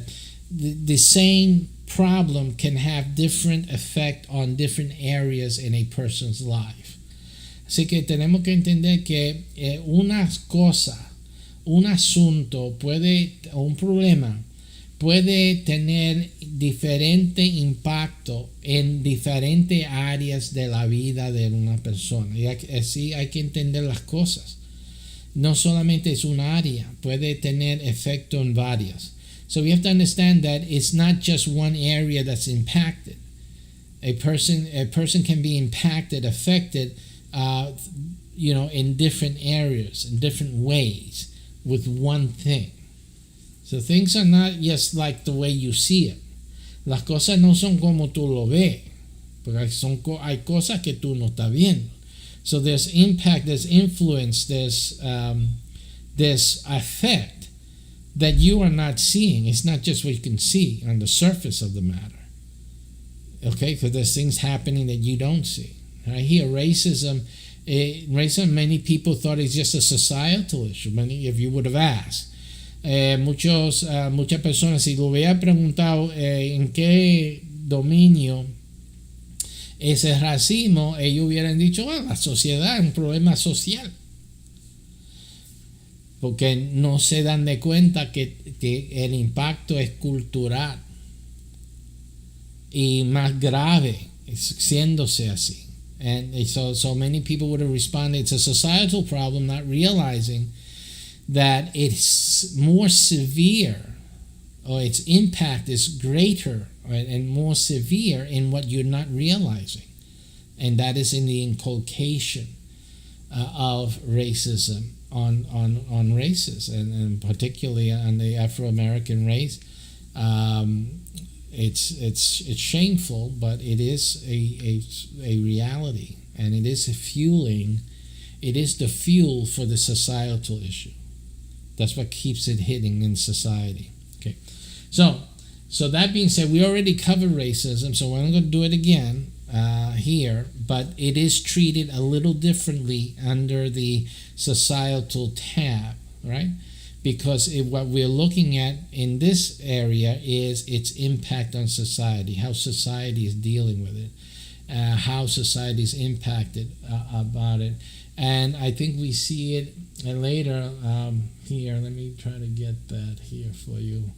the same problem can have different effect on different areas in a person's life. Así que tenemos que entender que una cosa, un asunto un problema puede tener diferente impacto en diferentes áreas de la vida de una persona. Y así hay que entender las cosas. No solamente es un área, puede tener efecto en varias. So we have to understand that it's not just one area that's impacted. A person can be impacted, affected, in different areas, in different ways, with one thing. So things are not just like the way you see it. Las cosas no son como tú lo ves, porque hay cosas que tú no estás viendo. So there's impact, there's influence, there's effect that you are not seeing. It's not just what you can see on the surface of the matter. Okay, because there's things happening that you don't see. Right here, racism, many people thought it's just a societal issue. If you would have asked. Muchas personas, si lo hubiera preguntado en qué dominio es el racismo, ellos hubieran dicho, la sociedad es un problema social. Porque no se dan de cuenta que el impacto es cultural y más grave, siéndose así. And so many people would have responded, it's a societal problem, not realizing that it's more severe, or its impact is greater, right, and more severe in what you're not realizing. And that is in the inculcation of racism on races, and particularly on the Afro-American race. it's shameful, but it is a reality, and it is fueling. It is the fuel for the societal issue. That's what keeps it hitting in society. Okay, so that being said, we already covered racism, so we're not going to do it again here, but it is treated a little differently under the societal tab, right? Because what we're looking at in this area is its impact on society, how society is dealing with it, how society is impacted about it. And I think we see it later here. Let me try to get that here for you.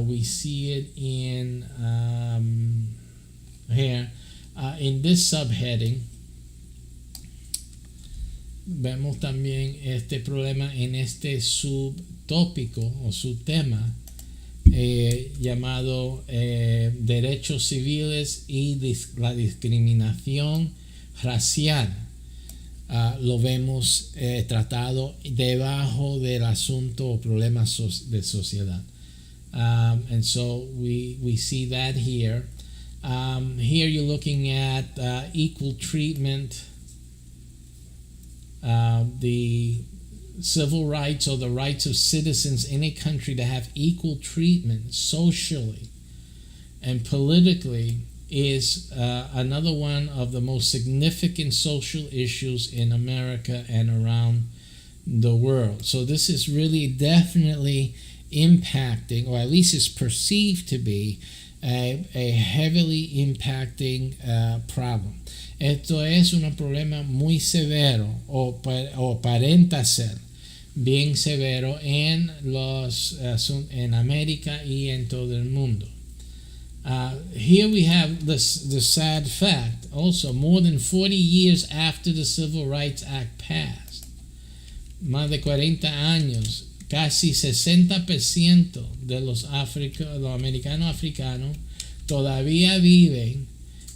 We see it in here in this subheading. Vemos también este problema en este subtópico o subtema llamado derechos civiles y la discriminación racial. Lo vemos tratado debajo del asunto o problemas de sociedad. And so we see that here. Here you're looking at equal treatment, the civil rights or the rights of citizens in a country to have equal treatment socially and politically is another one of the most significant social issues in America and around the world. So this is really definitely impacting, or at least is perceived to be, a heavily impacting problem. Esto es un problema muy severo o aparenta ser bien severo en América y en todo el mundo. Here we have the sad fact also, more than 40 years after the Civil Rights Act passed, más de 40 años, casi 60% de los americanos africanos todavía viven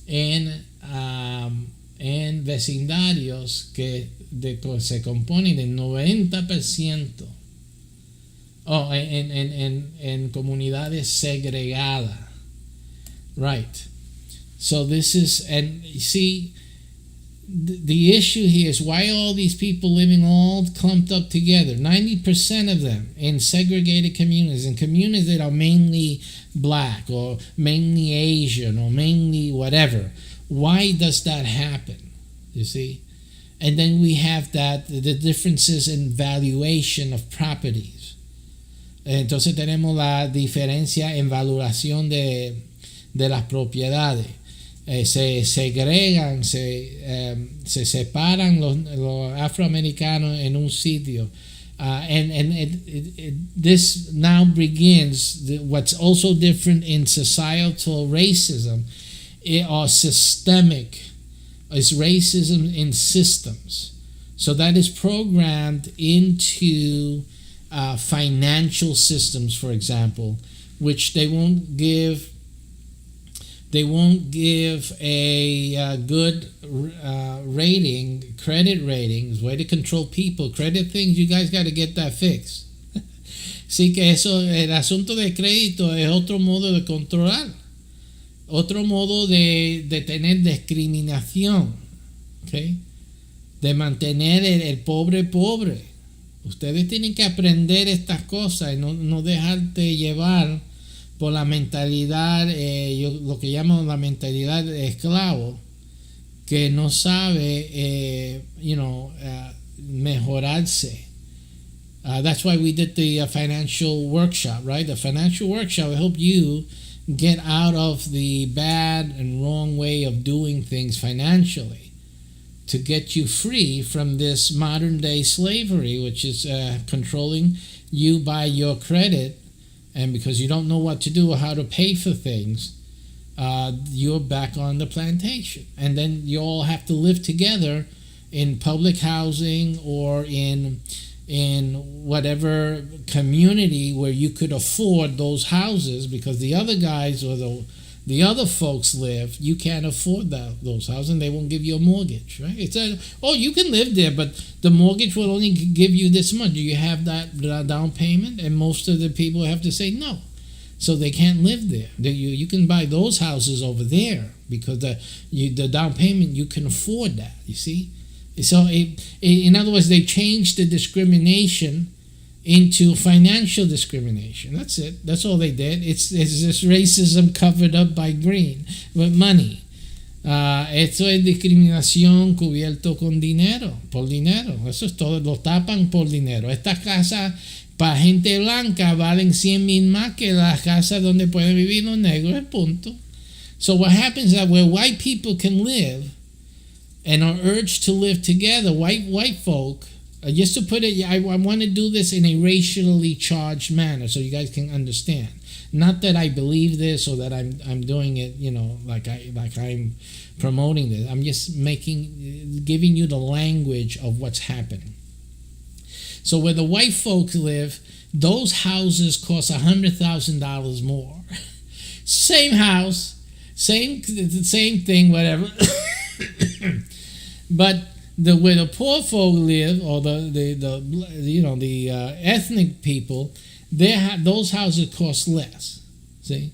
en vecindarios que se componen de 90% en comunidades segregadas. Right. So this is, and you see, the issue here is why are all these people living all clumped up together? 90% of them in segregated communities, in communities that are mainly black or mainly Asian or mainly whatever. Why does that happen? You see? And then we have the differences in valuation of properties. Entonces tenemos la diferencia en valoración de las propiedades. Se segregan, se separan los afroamericanos en un sitio. This now begins what's also different in societal racism or systemic is racism in systems. So that is programmed into financial systems, for example, which they won't give a good credit ratings, way to control people, credit things. You guys got to get that fixed. Sí, que eso, el asunto de crédito es otro modo de controlar, otro modo de tener discriminación, ¿okay? De mantener el pobre. Ustedes tienen que aprender estas cosas y no dejarte llevar por la mentalidad, lo que llamo la mentalidad de esclavo, que no sabe, mejorarse. That's why we did the financial workshop, right? The financial workshop will help you get out of the bad and wrong way of doing things financially to get you free from this modern day slavery, which is controlling you by your credit. And because you don't know what to do or how to pay for things, you're back on the plantation. And then you all have to live together in public housing or in whatever community where you could afford those houses, because the other guys or the other folks live, you can't afford those houses, and they won't give you a mortgage, right? It's you can live there, but the mortgage will only give you this much. Do you have that down payment? And most of the people have to say no. so they can't live there. You can buy those houses over there because the down payment, you can afford that, you see. So in other words, they changed the discrimination into financial discrimination. That's it. That's all they did. It's just racism covered up by green, with money. Esto es discriminación cubierto con dinero, por dinero. Eso es todo. Lo tapan por dinero. Estas casas para gente blanca valen 100,000 más que las casas donde pueden vivir los negros, punto. So what happens is that where white people can live and are urged to live together, white folk, just to put it, I want to do this in a racially charged manner so you guys can understand. Not that I believe this or that I'm doing it, like I'm promoting this. I'm just giving you the language of what's happening. So where the white folks live, those houses cost $100,000 more. Same house, same thing, whatever. But where the poor folk live, or the ethnic people, those houses cost less. See,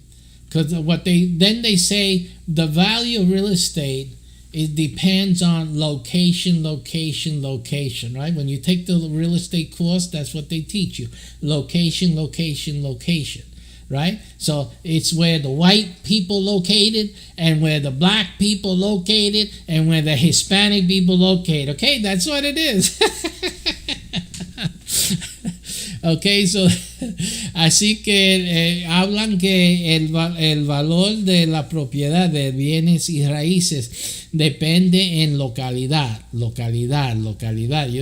because they say the value of real estate, it depends on location, right? When you take the real estate course, that's what they teach you: location, right? So it's where the white people located, and where the black people located, and where the Hispanic people located. Okay, that's what it is. Okay, so así que hablan que el valor de la propiedad de bienes y raíces depende en localidad. Yo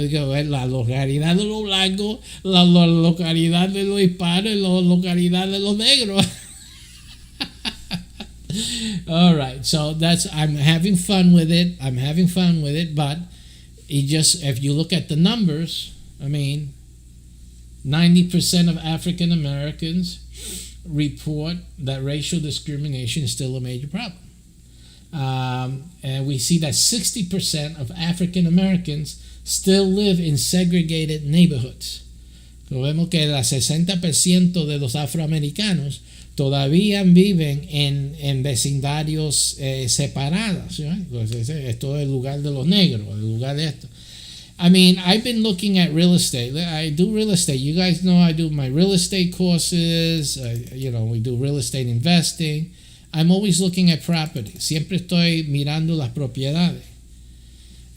digo, la localidad de los blancos, la localidad de los hispanos y la localidad de los negros. All right, so I'm having fun with it, but if you look at the numbers, 90% of African Americans report that racial discrimination is still a major problem. And we see that 60% of African Americans still live in segregated neighborhoods. Vemos que el 60% de los afroamericanos todavía viven en vecindarios separados. Esto es el lugar de los negros, el lugar de esto. I've been looking at real estate. I do real estate. You guys know I do my real estate courses. We do real estate investing. I'm always looking at property. Siempre estoy mirando las propiedades.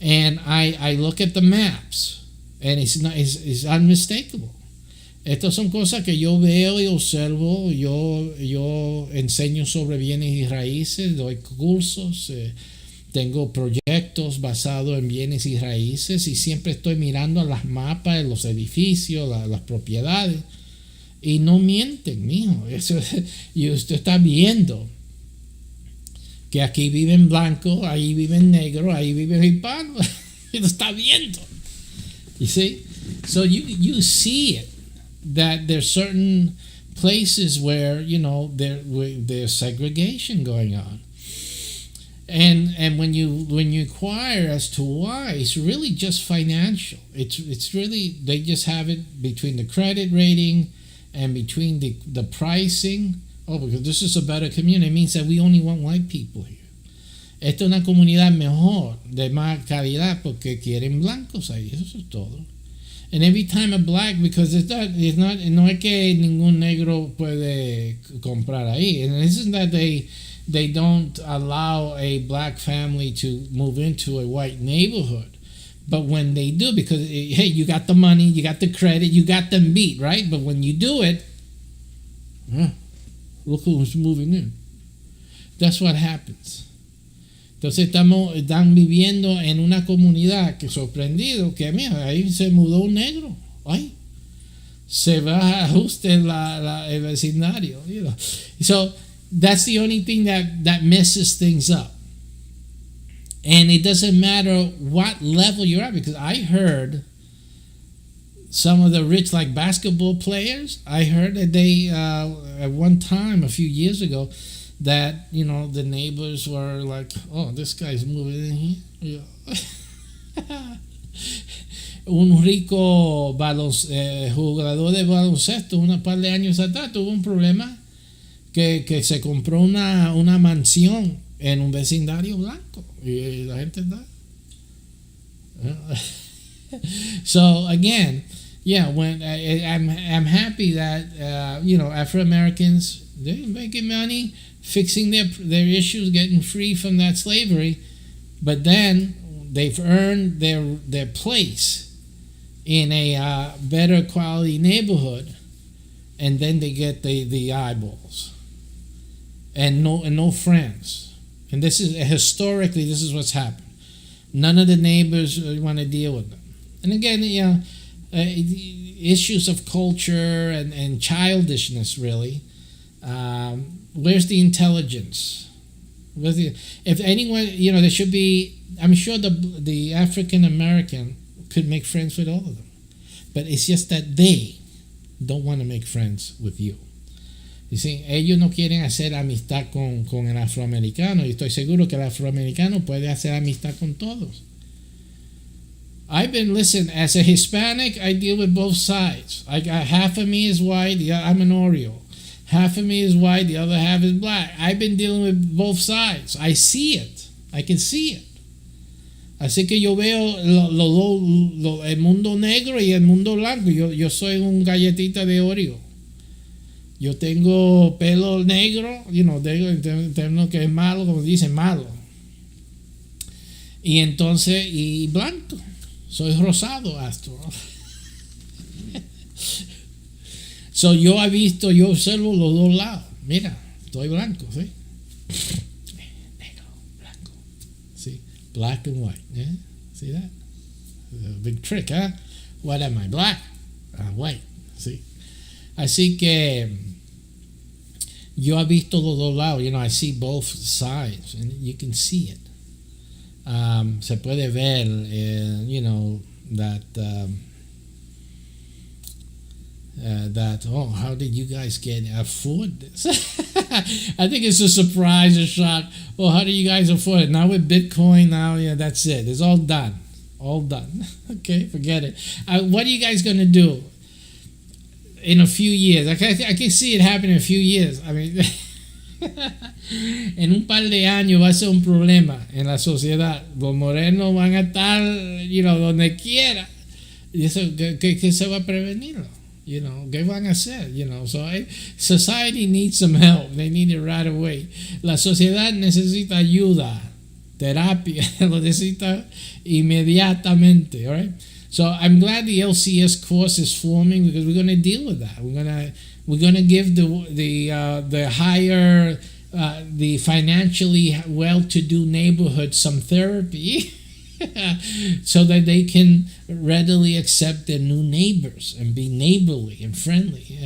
And I look at the maps. And it's unmistakable. Estas son cosas que yo veo y observo. Yo enseño sobre bienes y raíces. Doy cursos. Tengo proyectos basados en bienes y raíces y siempre estoy mirando las mapas de los edificios, las propiedades, y no mienten, mijo. Y usted está viendo que aquí viven blancos, ahí viven negros, ahí viven hispanos. Y lo está viendo. You see? So you see it, that there's certain places where, there's segregation going on. And when you inquire as to why, it's really just financial. It's really, they just have it between the credit rating and between the pricing. Oh, because this is a better community. It means that we only want white people here. Esta es una comunidad mejor, de más calidad, porque quieren blancos ahí. Eso es todo. And every time a black, because no es que ningún negro puede comprar ahí. And this isn't that they don't allow a black family to move into a white neighborhood. But when they do, because, hey, you got the money, you got the credit, you got them beat, right? But when you do it, look who's moving in. That's what happens. Entonces están viviendo en una comunidad que sorprendido, que mira, ahí se mudó un negro. Ay, se va a ajuste el vecindario. So, that's the only thing that messes things up. And it doesn't matter what level you're at, because I heard some of the rich, like basketball players, I heard that they, at one time, a few years ago, that, the neighbors were like, oh, this guy's moving in here. Un rico jugador de baloncesto, un par de años atrás, tuvo un problema que se compró una mansión en un vecindario blanco y la gente está. So again, yeah, when I'm happy that Afro Americans, they're making money, fixing their issues, getting free from that slavery, but then they've earned their place in a better quality neighborhood, and then they get the eyeballs and no friends. And this is historically, this is what's happened. None of the neighbors want to deal with them. And again, issues of culture and childishness, really. Where's the intelligence? If anyone, there should be, I'm sure the African American could make friends with all of them. But it's just that they don't want to make friends with you. You see, ellos no quieren hacer amistad con el afroamericano, y estoy seguro que el afroamericano puede hacer amistad con todos. Listen, as a Hispanic, I deal with both sides. I got half of me is white, I'm an Oreo. Half of me is white, the other half is black. I've been dealing with both sides. I see it. I can see it. Así que yo veo el mundo negro y el mundo blanco. Yo soy un galletita de Oreo. Yo tengo pelo negro, tengo que es malo, como dicen, malo. Y entonces, y blanco. Soy rosado, after all. So yo observo los dos lados. Mira, estoy blanco, ¿sí? Negro, blanco. See, black and white. Yeah? See that? A big trick, huh? What am I? Black? White. See? Así que yo he visto los dos lados. I see both sides, and you can see it. Se puede ver, that how did you guys afford this? I think it's a surprise, a shock. How do you guys afford it? Now with Bitcoin, that's it. It's all done. Okay, forget it. What are you guys going to do in a few years? I can see it happening in a few years. I mean, en un par de años va a ser un problema en la sociedad. Los morenos van a estar, donde quiera. Y eso, ¿qué se va a prevenir? ¿Qué van a hacer? So society needs some help. They need it right away. La sociedad necesita ayuda, terapia, lo necesita inmediatamente. All right? So I'm glad the LCS course is forming, because we're going to deal with that. We're going to give the higher, the financially well-to-do neighborhood some therapy so that they can readily accept their new neighbors and be neighborly and friendly.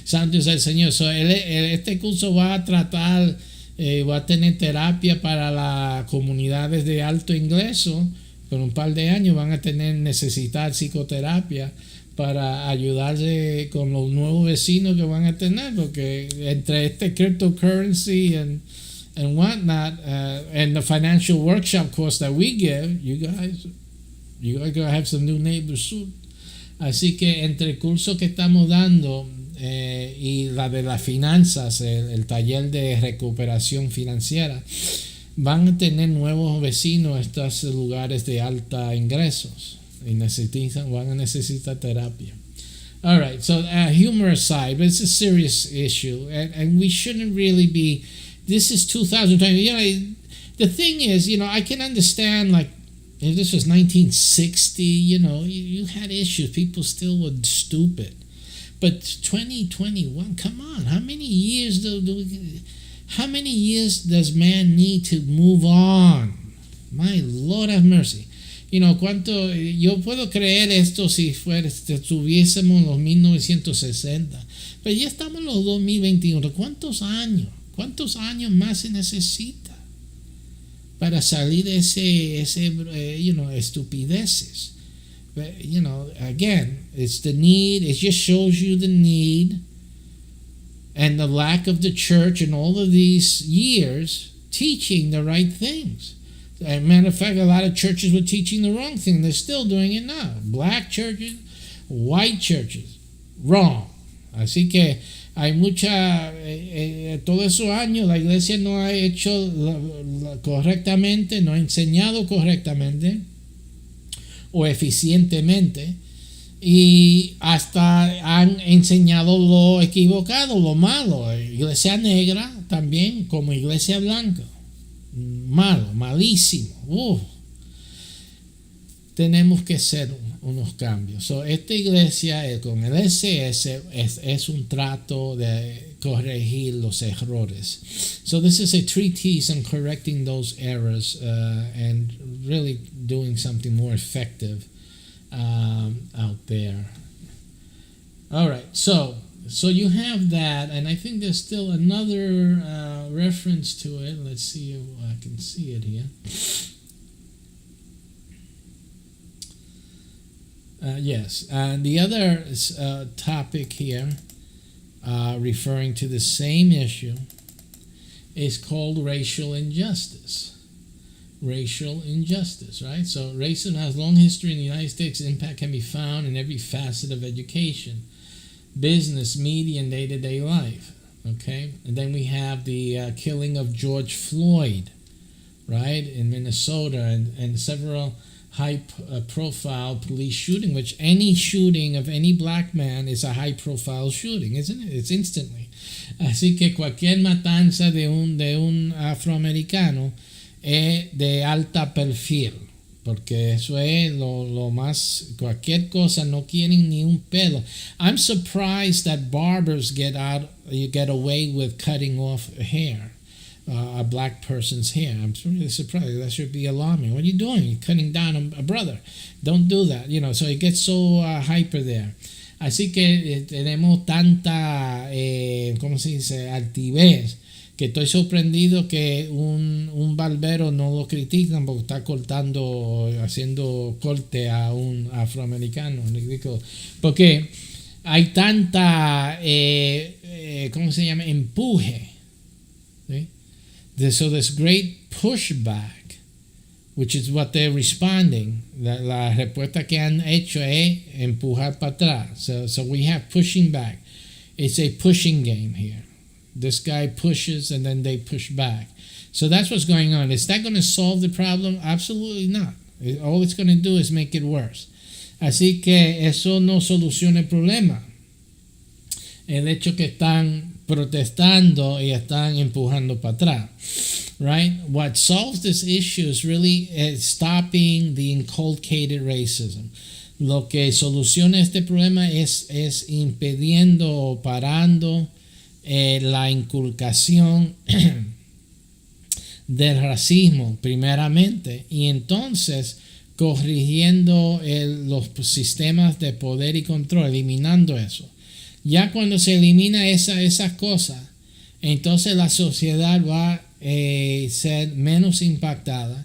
Santo es el Señor. So este curso va a tratar, va a tener terapia para las comunidades de alto ingreso. Por un par de años van a necesitar psicoterapia para ayudarse con los nuevos vecinos que van a tener, porque entre este cryptocurrency and whatnot, and the financial workshop course that we give, you guys are going to have some new neighbors soon. Así que entre el curso que estamos dando y la de las finanzas, el taller de recuperación financiera, van a tener nuevos vecinos estos lugares de alta ingresos y van a necesitar terapia. All right, so humor aside, but it's a serious issue, and we shouldn't really be. This is 2020. The thing is, I can understand, like, if this was 1960, you had issues. People still were stupid. But 2021, come on, how many years how many years does man need to move on? My Lord have mercy. Cuánto yo puedo creer esto si estuviésemos en los 1960, pero ya estamos en los 2021. ¿Cuántos años más se necesita para salir de ese estupideces? But, again, it's the need. It just shows you the need and the lack of the church in all of these years teaching the right things. As a matter of fact, a lot of churches were teaching the wrong thing. They're still doing it now. Black churches, white churches, wrong. Así que hay mucha, todos esos años la iglesia no ha hecho correctamente, no ha enseñado correctamente o eficientemente, y hasta han enseñado lo equivocado, lo malo. Iglesia negra también como iglesia blanca, malo, malísimo. Tenemos que hacer unos cambios. So, esta iglesia con el LCS es un trato de corregir los errores. So this is a treatise on correcting those errors and really doing something more effective out there. All right, so you have that, and I think there's still another reference to it. Let's see if I can see it here. Yes, and the other topic here, referring to the same issue, is called racial injustice. Racial injustice, right? So racism has long history in the United States. Impact can be found in every facet of education, business, media, and day-to-day life. Okay, and then we have the killing of George Floyd, right, in Minnesota, and several high-profile police shooting, which any shooting of any black man is a high-profile shooting, isn't it? It's instantly. Así que cualquier matanza de un afroamericano es de alta perfil, porque eso es lo más, cualquier cosa, no quieren ni un pelo. I'm surprised that barbers get away with cutting off hair. A black person's hair. I'm really surprised. That should be alarming. What are you doing? You're cutting down a brother. Don't do that. So it gets so hyper there. Así que tenemos tanta, ¿cómo se dice? Altivez, que estoy sorprendido que un barbero no lo critican porque está haciendo corte a un afroamericano. Porque hay tanta, ¿cómo se llama? Empuje. ¿Sí? So there's great pushback, which is what they're responding. La respuesta que han hecho es empujar para atrás. So we have pushing back. It's a pushing game here. This guy pushes and then they push back. So that's what's going on. Is that going to solve the problem? Absolutely not. All it's going to do is make it worse. Así que eso no soluciona el problema. El hecho que están protestando y están empujando para atrás, right? What solves this issue is really stopping the inculcated racism. Lo que soluciona este problema es impidiendo o parando la inculcación del racismo primeramente, y entonces corrigiendo los sistemas de poder y control, eliminando eso. Ya cuando se elimina esas cosas, entonces la sociedad va a ser menos impactada,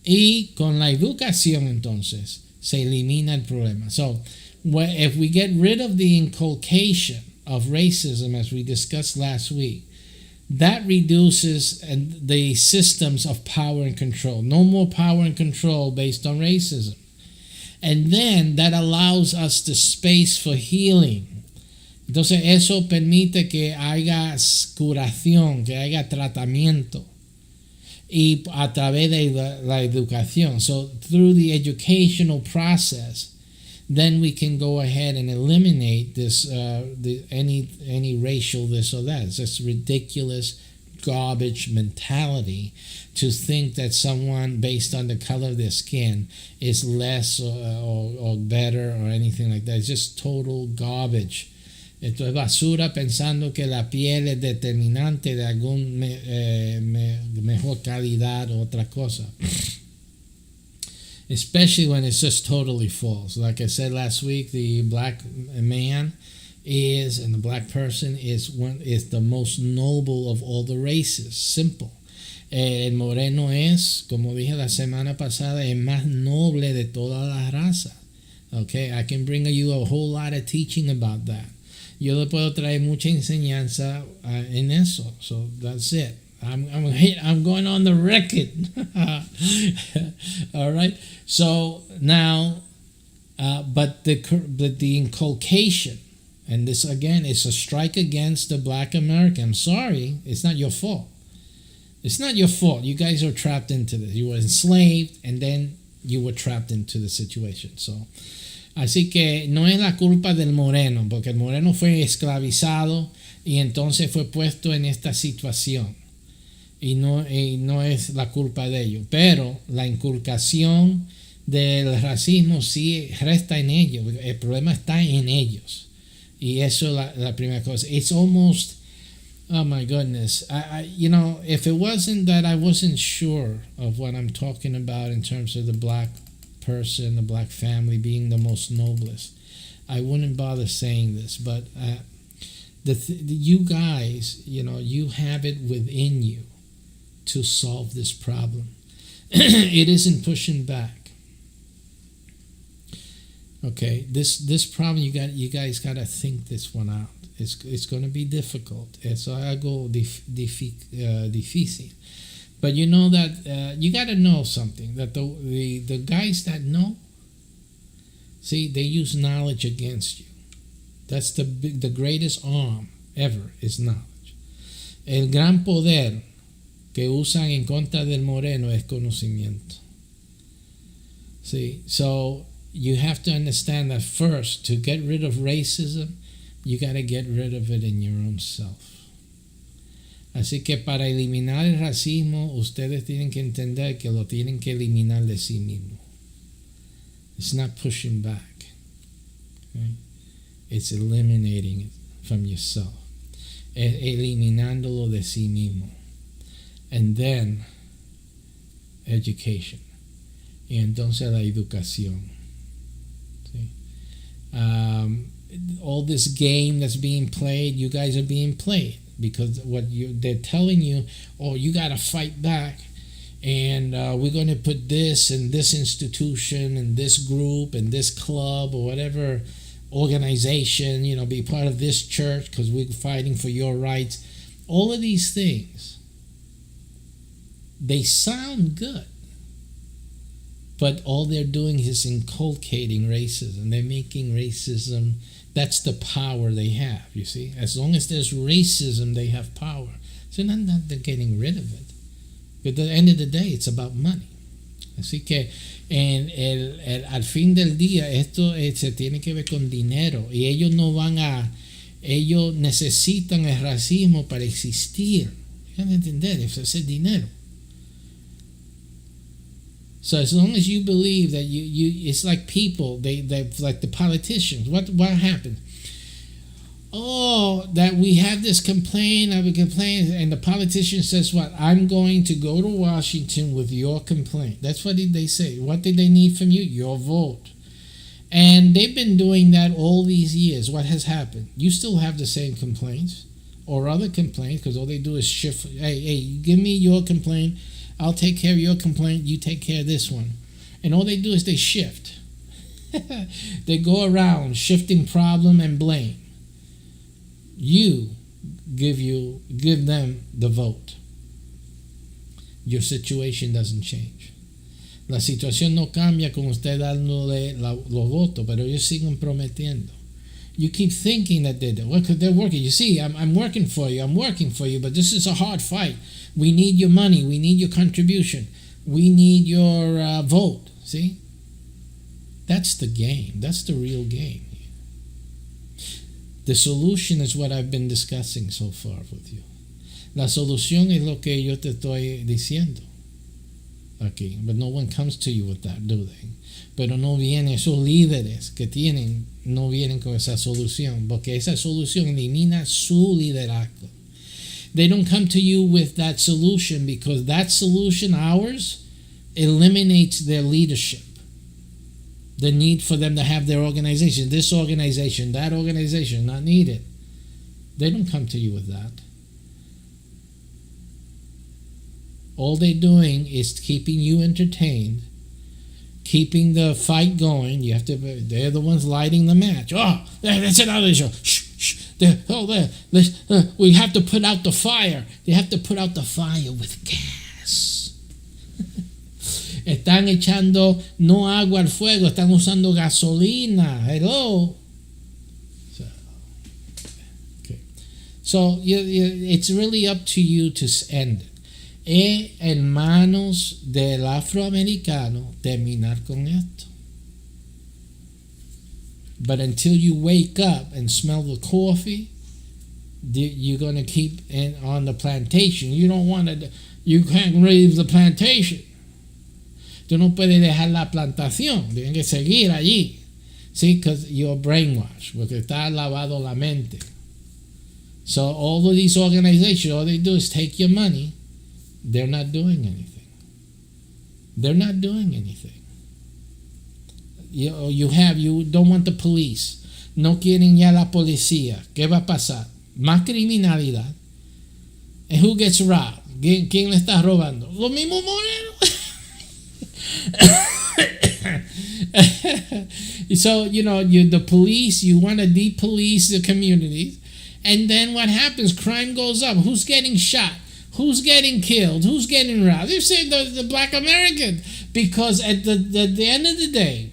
y con la educación entonces se elimina el problema. So, if we get rid of the inculcation of racism, as we discussed last week, that reduces the systems of power and control. No more power and control based on racism. And then that allows us the space for healing. Entonces eso permite que haya curación, que haya tratamiento, y a través de la educación. So through the educational process, then we can go ahead and eliminate this any racial this or that. It's this ridiculous garbage mentality to think that someone based on the color of their skin is less or better or anything like that. It's just total garbage. Esto es basura, pensando que la piel es determinante de algún mejor calidad o otra cosa. Especially when it's just totally false. Like I said last week, the black man and the black person is the most noble of all the races. Simple. El moreno es, como dije la semana pasada, el más noble de toda la raza. Okay, I can bring you a whole lot of teaching about that. Yo le puedo traer mucha enseñanza en eso. So that's it. I'm going on the record. All right. So now, but the inculcation And this, again, is a strike against the black American. I'm sorry, it's not your fault. It's not your fault. You guys are trapped into this. You were enslaved and then you were trapped into the situation. So, así que no es la culpa del moreno, porque el moreno fue esclavizado y entonces fue puesto en esta situación. Y no es la culpa de ellos. Pero la inculcación del racismo sí resta en ellos. El problema está en ellos. Y eso es la primera cosa. It's almost, oh my goodness. If it wasn't that I wasn't sure of what I'm talking about in terms of the black person, the black family being the most noblest, I wouldn't bother saying this. But you guys, you have it within you to solve this problem. It isn't pushing back. Okay, this problem you guys got to think this one out. It's going to be difficult. Es algo difícil. But you know that you got to know something, that the guys that know, see, they use knowledge against you. That's the greatest arm ever is knowledge. El gran poder que usan en contra del moreno es conocimiento. See, so you have to understand that first, to get rid of racism, you got to get rid of it in your own self. Así que para eliminar el racismo, ustedes tienen que entender que lo tienen que eliminar de sí mismo. It's not pushing back. Okay? It's eliminating it from yourself. Eliminándolo de sí mismo. And then, education. Y entonces la educación. All this game that's being played, you guys are being played because they're telling you, oh, you got to fight back, and we're going to put this and this institution and this group and this club or whatever organization, be part of this church because we're fighting for your rights. All of these things, they sound good. But all they're doing is inculcating racism. They're making racism, that's the power they have, you see. As long as there's racism, they have power. So not they're getting rid of it. But at the end of the day, it's about money. Así que al fin del día, esto se tiene que ver con dinero. Y ellos ellos necesitan el racismo para existir. Tienen que entender, eso es el dinero. So as long as you believe that you it's like people, they like the politicians. What happened? Oh, that we have this complaint, and the politician says what? I'm going to go to Washington with your complaint. That's what they say. What did they need from you? Your vote. And they've been doing that all these years. What has happened? You still have the same complaints or other complaints because all they do is shift. Hey, give me your complaint. I'll take care of your complaint, you take care of this one. And all they do is they shift. They go around shifting problem and blame. You give them the vote. Your situation doesn't change. La situación no cambia con usted dándole los votos, pero ellos siguen prometiendo. You keep thinking that they're working. You see, I'm working for you, but this is a hard fight. We need your money. We need your contribution. We need your vote. See? That's the game. That's the real game. The solution is what I've been discussing so far with you. La solución es lo que yo te estoy diciendo aquí. But no one comes to you with that, do they? Pero no vienen esos líderes que no vienen con esa solución, porque esa solución elimina su liderazgo. They don't come to you with that solution because that solution, ours, eliminates their leadership. The need for them to have their organization, this organization, that organization, not needed. They don't come to you with that. All they're doing is keeping you entertained, keeping the fight going. They're the ones lighting the match. Oh, that's another issue. Shh. We have to put out the fire. They have to put out the fire with gas. Están echando no agua al fuego, están usando gasolina. Hello. So, So it's really up to you to end it. En manos del afroamericano terminar con esto. But until you wake up and smell the coffee, you're going to keep on the plantation. You don't want to. You can't leave the plantation. Tú no puedes dejar la plantación. Tienes que seguir allí. See, because you're brainwashed. Porque está lavado la mente. So all of these organizations, all they do is take your money. They're not doing anything. They're not doing anything. You don't want the police. No quieren ya la policía. ¿Qué va a pasar? Más criminalidad. And who gets robbed? ¿Quién le está robando? Los mismos morenos. So, the police, you want to de-police the communities. And then what happens? Crime goes up. Who's getting shot? Who's getting killed? Who's getting robbed? They're saying the black American. Because at the end of the day,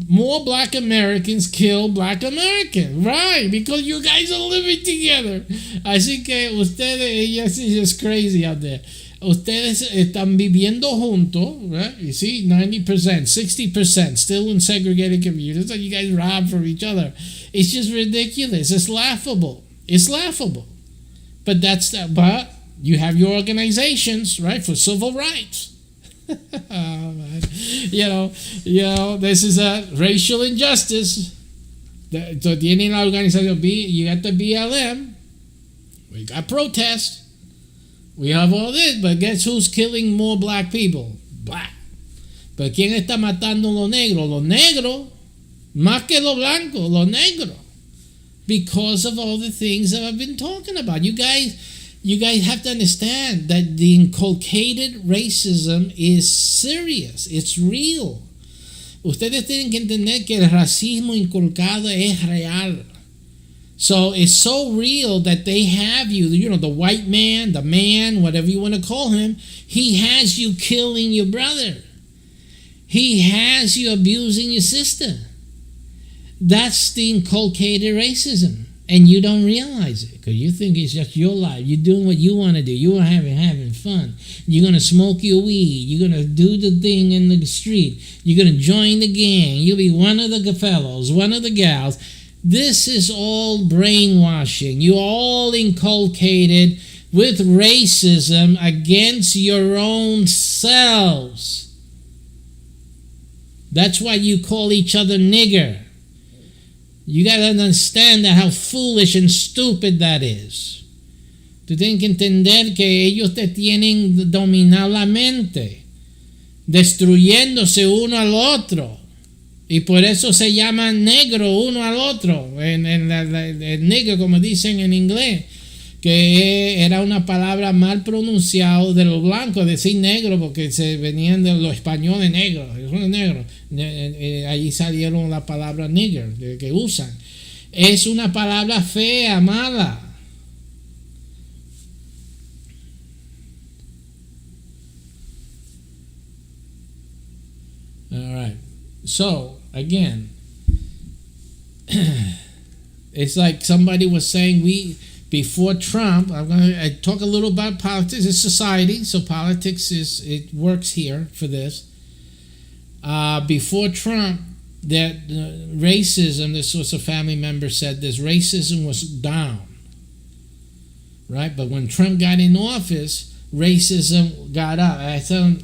more black Americans kill black Americans. Right, because you guys are living together. Así que ustedes, yes, it's just crazy out there. Ustedes están viviendo juntos, right? You see, 90%, 60% still in segregated communities. So you guys rob from each other. It's just ridiculous. It's laughable. It's laughable. But but you have your organizations, right, for civil rights. This is a racial injustice. So tienen la organización you got the BLM, we got protests, we have all this, but guess who's killing more black people? Black. But ¿quién está matando los negros? Los negros, más que los blancos, los negros. Because of all the things that I've been talking about. You guys have to understand that the inculcated racism is serious. It's real. Ustedes tienen que entender que el racismo inculcado es real. So it's so real that they have you, the white man, the man, whatever you want to call him, he has you killing your brother. He has you abusing your sister. That's the inculcated racism. And you don't realize it because you think it's just your life. You're doing what you want to do. You're having fun. You're going to smoke your weed. You're going to do the thing in the street. You're going to join the gang. You'll be one of the fellows, one of the gals. This is all brainwashing. You're all inculcated with racism against your own selves. That's why you call each other nigger. You got to understand how foolish and stupid that is. Tú tienes que entender que ellos te tienen dominado la mente, destruyéndose uno al otro. Y por eso se llaman negro uno al otro. El negro, como dicen en inglés, que era una palabra mal pronunciada de los blancos, decir negro, porque se venían de los españoles negros. Allí salieron la palabra nigger que usan. Es una palabra fea, mala. All right. So, again, it's like somebody was saying before Trump, I'm going to talk a little about politics. It's society, so politics it works here for this. Before Trump, that racism, this was a family member said this, racism was down, right? But when Trump got in office, racism got up. I thought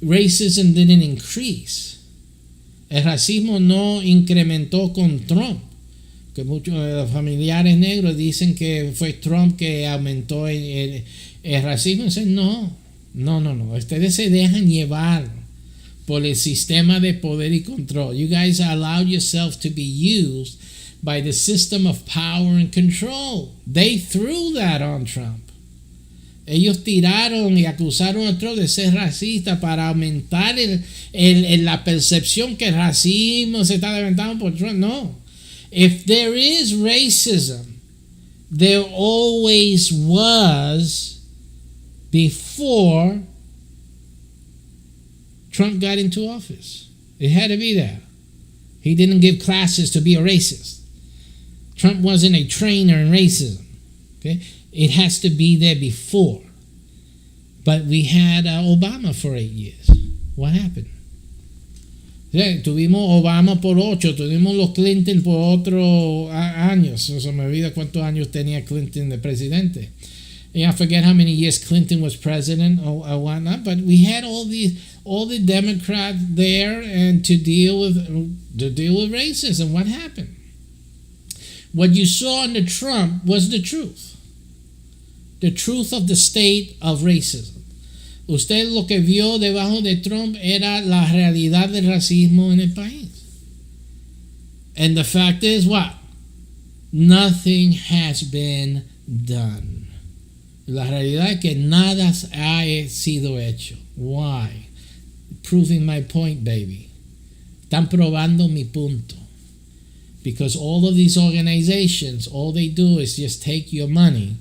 racism didn't increase. El racismo no incrementó con Trump. Que muchos de los familiares negros dicen que fue Trump que aumentó el racismo. Dicen, no. Ustedes se dejan llevar por el sistema de poder y control. You guys allowed yourself to be used by the system of power and control. They threw that on Trump. Ellos tiraron y acusaron a Trump de ser racista para aumentar la percepción que el racismo se está levantando por Trump. No. If there is racism, there always was before Trump got into office. It had to be there. He didn't give classes to be a racist. Trump wasn't a trainer in racism. Okay? It has to be there before. But we had Obama for 8 years. What happened? Tuvimos Obama por 8, tuvimos los Clinton por otros años. Se me olvida cuántos años tenía Clinton de presidente. I forget how many years Clinton was president or whatnot, but we had all the Democrats there and to deal with racism. What happened? What you saw under Trump was the truth of the state of racism. Usted lo que vio debajo de Trump era la realidad del racismo en el país. And the fact is what? Nothing has been done. La realidad es que nada ha sido hecho. Why? Proving my point, baby. Están probando mi punto. Because all of these organizations, all they do is just take your money.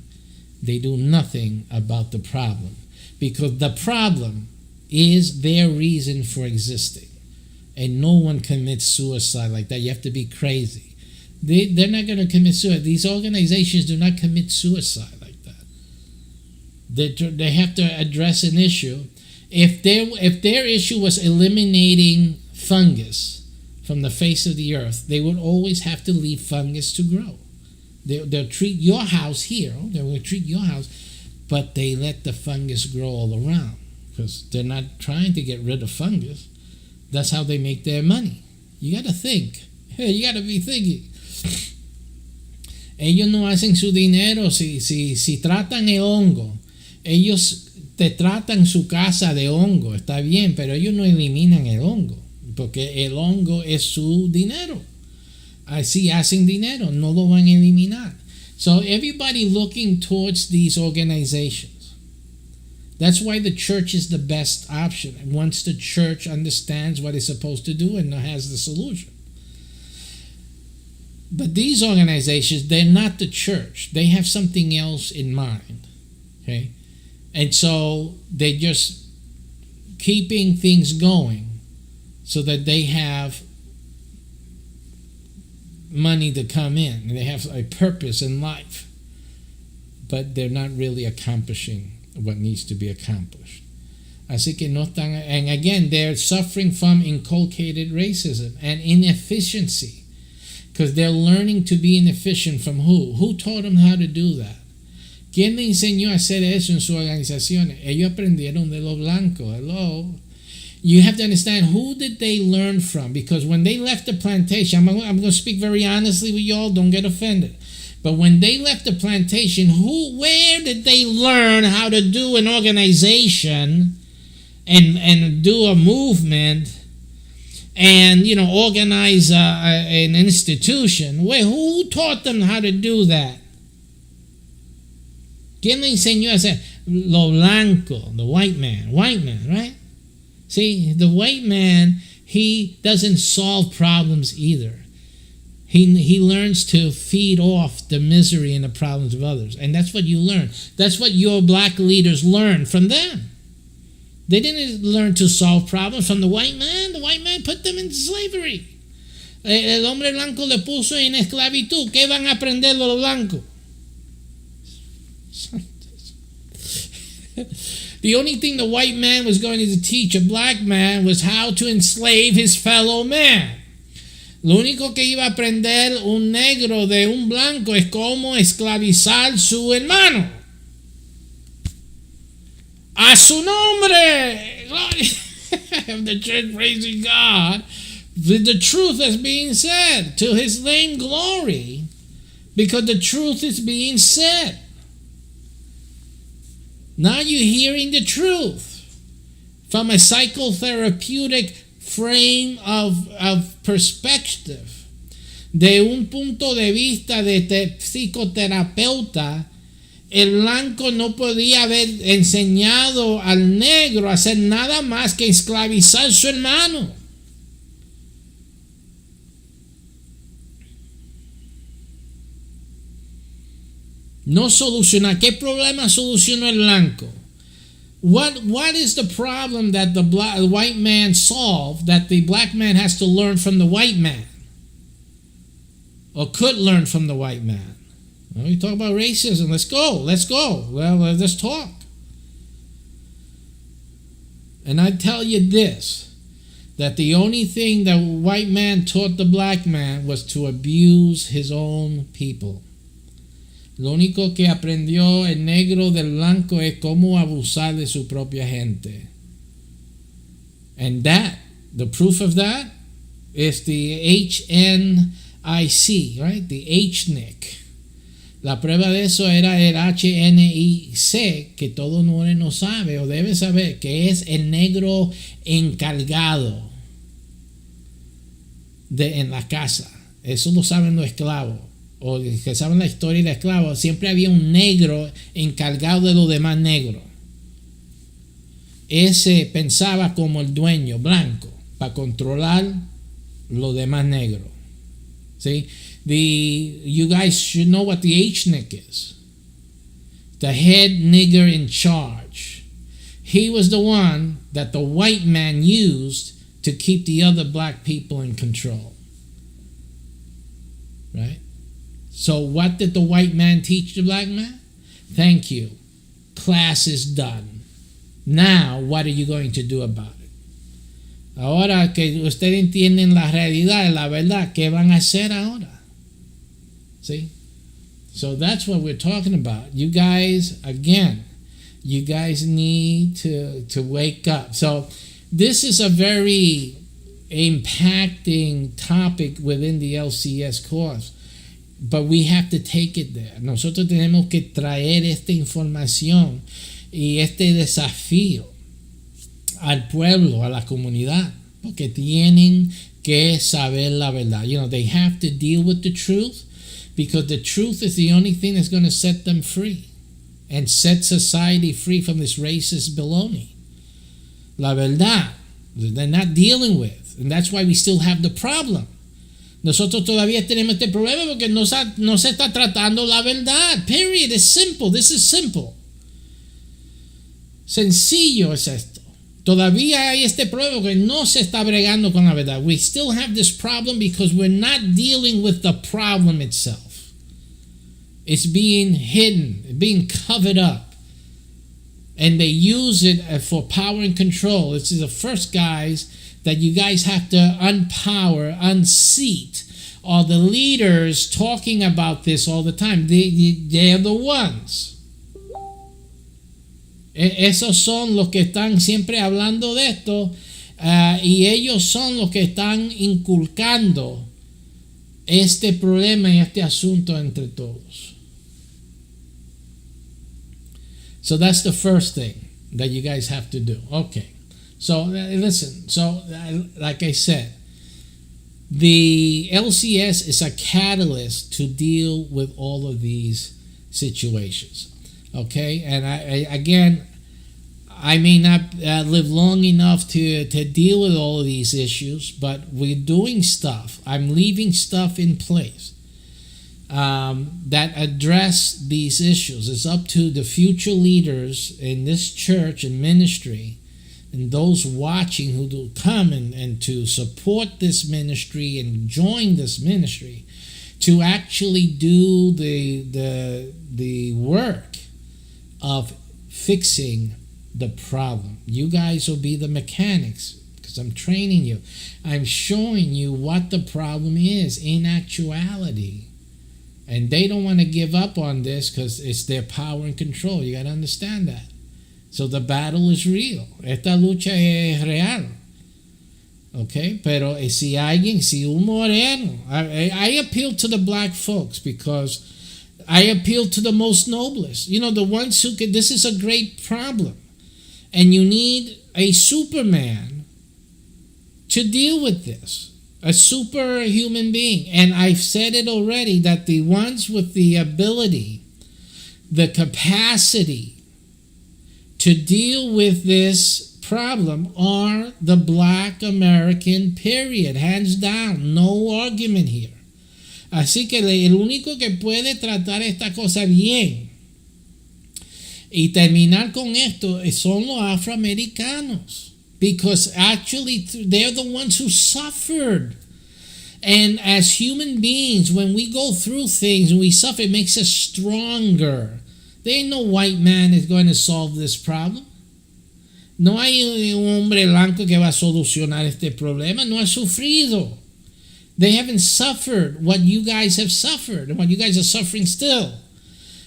They do nothing about the problem. Because the problem is their reason for existing. And no one commits suicide like that. You have to be crazy. They're not going to commit suicide. These organizations do not commit suicide like that. They have to address an issue. If their issue was eliminating fungus from the face of the earth, they would always have to leave fungus to grow. They'll treat your house here. They will treat your house. But they let the fungus grow all around because they're not trying to get rid of fungus. That's how they make their money. You got to think. You got to be thinking. Ellos no hacen su dinero si tratan el hongo. Ellos te tratan su casa de hongo, está bien, pero ellos no eliminan el hongo porque el hongo es su dinero. Así hacen dinero, no lo van a eliminar. So everybody looking towards these organizations. That's why the church is the best option. Once the church understands what it's supposed to do and has the solution. But these organizations, they're not the church. They have something else in mind. Okay? And so they're just keeping things going so that they have money to come in. They have a purpose in life, but they're not really accomplishing what needs to be accomplished. Así que no están, and again, they're suffering from inculcated racism and inefficiency because they're learning to be inefficient from who? Who taught them how to do that? ¿Quién le enseñó a hacer eso en sus organizaciones? Ellos aprendieron de los blancos. Hello. You have to understand, who did they learn from? Because when they left the plantation, I'm going to speak very honestly with y'all, don't get offended. But when they left the plantation, where did they learn how to do an organization and do a movement and, organize an institution? Who taught them how to do that? ¿Quién le enseñó a hacer? Lo blanco, the white man, right? See, the white man, he doesn't solve problems either. He learns to feed off the misery and the problems of others. And that's what you learn. That's what your black leaders learn from them. They didn't learn to solve problems from the white man. The white man put them into slavery. El hombre blanco le puso en esclavitud. ¿Qué van a aprender los blancos? The only thing the white man was going to teach a black man was how to enslave his fellow man. Lo único que iba a aprender un negro de un blanco es cómo esclavizar su hermano. A su nombre, glory of the church praising God. The truth is being said to his name glory, because the truth is being said. Now you're hearing the truth from a psychotherapeutic frame of perspective. De un punto de vista de psicoterapeuta, el blanco no podía haber enseñado al negro a hacer nada más que esclavizar a su hermano. No solucionar. ¿Qué problema solucionó el blanco? What is the problem that the white man solved that the black man has to learn from the white man? or could learn from the white man. Well, we talk about racism. Let's go. Well, let's talk. And I tell you this, that the only thing that white man taught the black man was to abuse his own people. Lo único que aprendió el negro del blanco es cómo abusar de su propia gente. And that, the proof of that, is the HNIC, right? The HNIC. La prueba de eso era el HNIC, que todo no sabe o debe saber, que es el negro encargado en la casa. Eso lo saben los esclavos, o que saben la historia de esclavos. Siempre había un negro encargado de los demás negros. Ese pensaba como el dueño blanco para controlar los demás negros. ¿Sí? You guys should know what the HNIC is. The head nigger in charge. He was the one that the white man used to keep the other black people in control. Right? So what did the white man teach the black man? Thank you. Class is done. Now, what are you going to do about it? Ahora que ustedes entienden la realidad, la verdad, ¿qué van a hacer ahora? See? So that's what we're talking about. You guys, again, you guys need to wake up. So this is a very impacting topic within the LCS course. But we have to take it there. Nosotros tenemos que traer esta información y este desafío al pueblo, a la comunidad, porque tienen que saber la verdad. You know, they have to deal with the truth, because the truth is the only thing that's going to set them free and set society free from this racist baloney. La verdad, they're not dealing with, and that's why we still have the problem. Nosotros todavía tenemos este problema porque no se está tratando la verdad. Period. It's simple. This is simple. Sencillo es esto. Todavía hay este problema que no se está bregando con la verdad. We still have this problem because we're not dealing with the problem itself. It's being hidden, being covered up. And they use it for power and control. This is the first guys that you guys have to unpower, unseat, are the leaders talking about this all the time. They're the ones. Esos son los que están siempre hablando de esto, y ellos son los que están inculcando este problema y este asunto entre todos. So that's the first thing that you guys have to do. Okay. So listen, like I said, the LCS is a catalyst to deal with all of these situations. Okay, and I may not live long enough to deal with all of these issues, but we're doing stuff. I'm leaving stuff in place that address these issues. It's up to the future leaders in this church and ministry and those watching who do come and to support this ministry and join this ministry to actually do the work of fixing the problem. You guys will be the mechanics because I'm training you. I'm showing you what the problem is in actuality. And they don't want to give up on this because it's their power and control. You got to understand that. So the battle is real. Esta lucha es real. Okay? Pero si un moreno, I appeal to the black folks because I appeal to the most noblest. You know, the ones who can, this is a great problem. And you need a Superman to deal with this. A superhuman being. And I've said it already that the ones with the ability, the capacity to deal with this problem are the black American, period. Hands down. No argument here. Así que el único que puede tratar esta cosa bien y terminar con esto son los afroamericanos. Because actually they're the ones who suffered. And as human beings, when we go through things and we suffer, it makes us stronger. There ain't no white man is going to solve this problem. No hay un hombre blanco que va a solucionar este problema. No ha sufrido. They haven't suffered what you guys have suffered and what you guys are suffering still.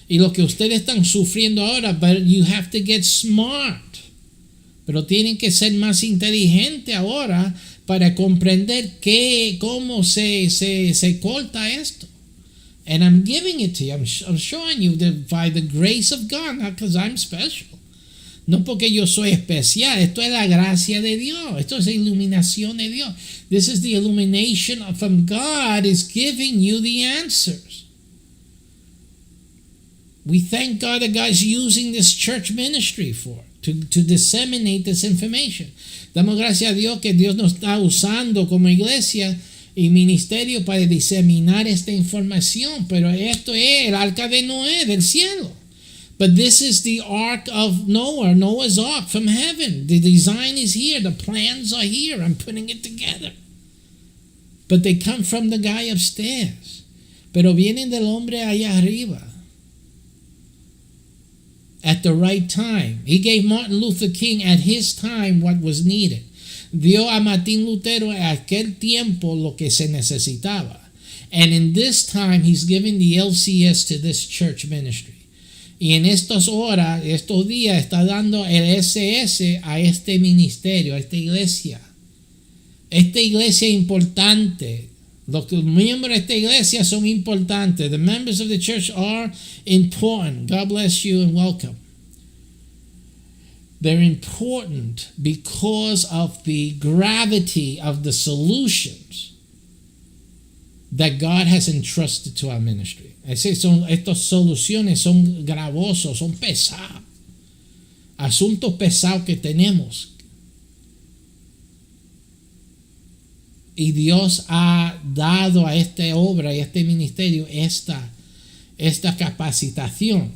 Y lo que ustedes están sufriendo ahora, but you have to get smart. Pero tienen que ser más inteligentes ahora para comprender cómo se corta esto. And I'm giving it to you. I'm showing you that by the grace of God, not because I'm special. No porque yo soy especial. Esto es la gracia de Dios. Esto es la iluminación de Dios. This is the illumination from God is giving you the answers. We thank God that God's using this church ministry for to disseminate this information. Damos gracias a Dios que Dios nos está usando como iglesia y ministerio para diseminar esta información. Pero esto es el arca de Noé del cielo. But this is the ark of Noah, Noah's ark from heaven. The design is here. The plans are here. I'm putting it together. But they come from the guy upstairs. Pero vienen del hombre allá arriba. At the right time. He gave Martin Luther King at his time what was needed. Dio a Martín Lutero a aquel tiempo lo que se necesitaba. And in this time, he's giving the LCS to this church ministry. Y en estos horas, estos días, está dando el LCS a este ministerio, a esta iglesia. Esta iglesia es importante. Los miembros de esta iglesia son importantes. The members of the church are important. God bless you and welcome. They're important because of the gravity of the solutions that God has entrusted to our ministry. Estas soluciones son gravosos, son pesados. Asuntos pesados que tenemos. Y Dios ha dado a esta obra y a este ministerio esta capacitación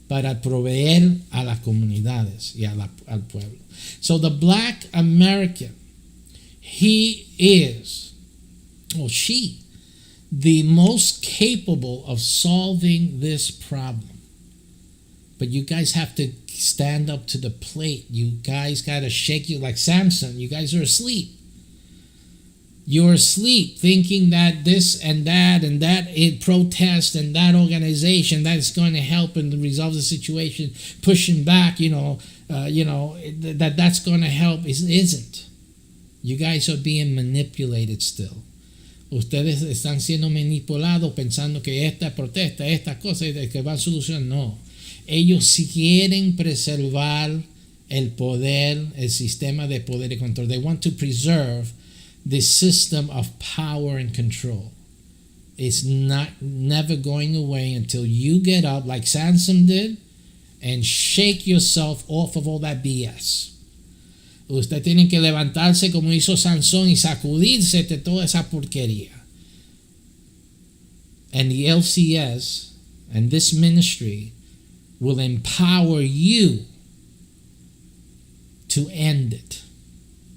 para proveer a las comunidades y al pueblo. So the Black American, he is, or she, the most capable of solving this problem. But you guys have to stand up to the plate. You guys got to shake you like Samson. You guys are asleep. You're asleep thinking that this and that protest and that organization that is going to help and resolve the situation, pushing back, that's going to help. It isn't. You guys are being manipulated still. Ustedes están siendo manipulados pensando que esta protesta, esta cosa que van a solucionar. No. Ellos quieren preservar el poder, el sistema de poder y control. They want to preserve the system of power and control. It's never going away until you get up like Samson did and shake yourself off of all that BS. Usted tiene que levantarse como hizo Sansón y sacudirse de toda esa porquería. And the LCS and this ministry will empower you to end it.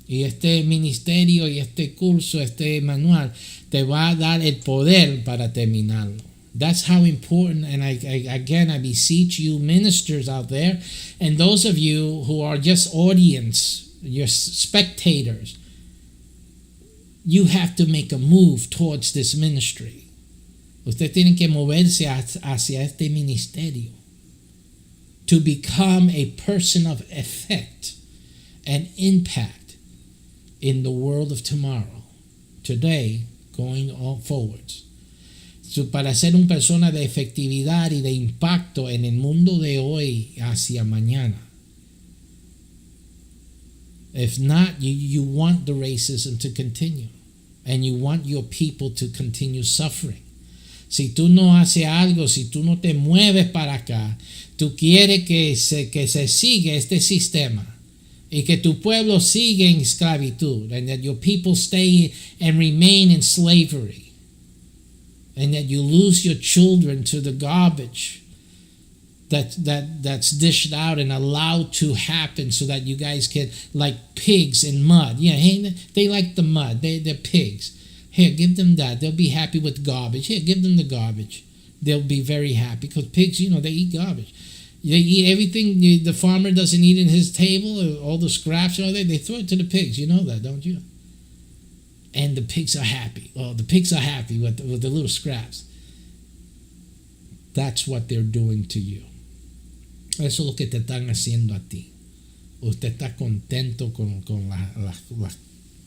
Y este ministerio y este curso, este manual, te va a dar el poder para terminarlo. That's how important, and I beseech you ministers out there, and those of you who are just audience, you're spectators, you have to make a move towards this ministry. Ustedes tienen que moverse hacia este ministerio to become a person of effect and impact in the world of tomorrow, today, going on forwards. So, para ser una persona de efectividad y de impacto en el mundo de hoy hacia mañana. If not, you want the racism to continue, and you want your people to continue suffering. Si tú no haces algo, si tú no te mueves para acá, tú quieres que se siga este sistema y que tu pueblo siga en esclavitud, and that your people stay and remain in slavery, and that you lose your children to the garbage that's dished out and allowed to happen so that you guys can, like pigs in mud. Yeah, they like the mud. They're pigs. Here, give them that. They'll be happy with garbage. Here, give them the garbage. They'll be very happy because pigs, they eat garbage. They eat everything the farmer doesn't eat in his table, all the scraps, they throw it to the pigs. You know that, don't you? And the pigs are happy. Oh, the pigs are happy with the little scraps. That's what they're doing to you. Eso es lo que te están haciendo a ti. Usted está contento con la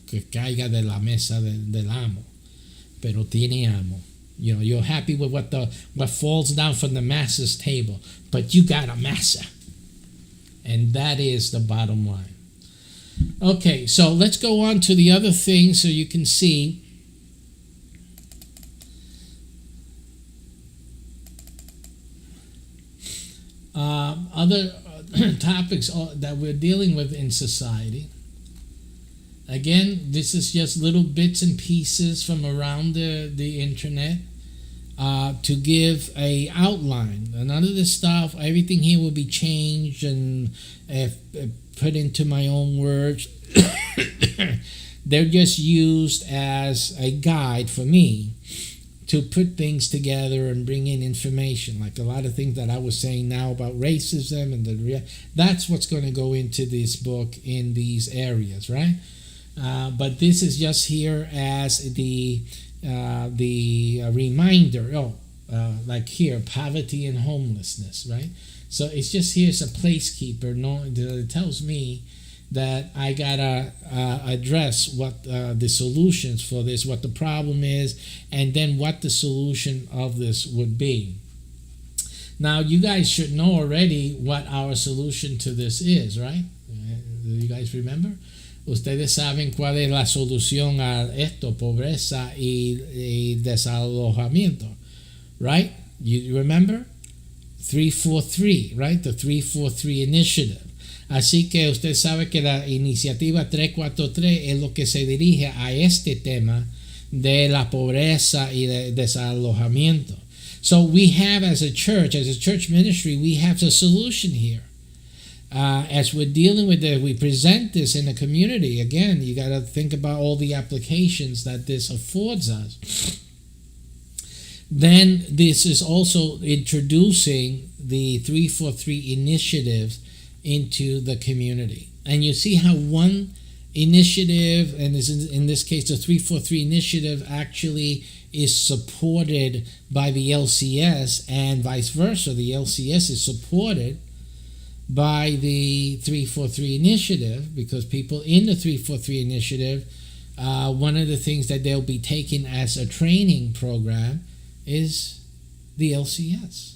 que caiga de la mesa del amo, pero tiene amo. You're happy with what falls down from the master's table, but you got a master. And that is the bottom line. Okay, so let's go on to the other thing so you can see. Other topics that we're dealing with in society. Again, this is just little bits and pieces from around the internet to give a outline. None of this stuff, everything here will be changed and put into my own words. They're just used as a guide for me to put things together and bring in information. Like a lot of things that I was saying now about racism and that's what's going to go into this book in these areas, right? But this is just here as the reminder. Like here, poverty and homelessness, right? So it's just here as a placekeeper. It tells me that I gotta address what the solutions for this, what the problem is, and then what the solution of this would be. Now, you guys should know already what our solution to this is, right? Do you guys remember? Ustedes saben cuál es la solución a esto, pobreza y desalojamiento, right? You remember? 343, right? The 343 initiative. Así que usted sabe que la iniciativa 343 es lo que se dirige a este tema de la pobreza y de desalojamiento. So we have as a church ministry, we have a solution here. As we're dealing with it, we present this in the community. Again, you got to think about all the applications that this affords us. Then this is also introducing the 343 initiatives into the community. And you see how one initiative, and in this case the 343 initiative, actually is supported by the LCS, and vice versa. The LCS is supported by the 343 initiative, because people in the 343 initiative, one of the things that they'll be taking as a training program is the LCS.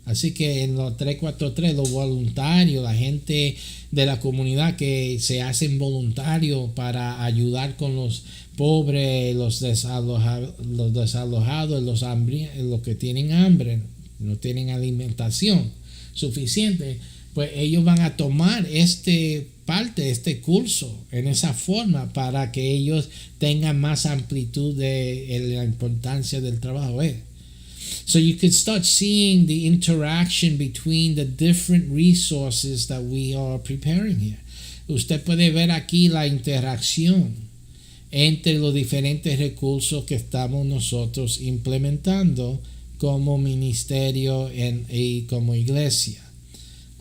Así que en los 343, los voluntarios, la gente de la comunidad que se hacen voluntarios para ayudar con los pobres, los desalojados, los que tienen hambre, no tienen alimentación suficiente, pues ellos van a tomar este curso en esa forma para que ellos tengan más amplitud de la importancia del trabajo. So you can start seeing the interaction between the different resources that we are preparing here. Usted puede ver aquí la interacción entre los diferentes recursos que estamos nosotros implementando como ministerio y como iglesia.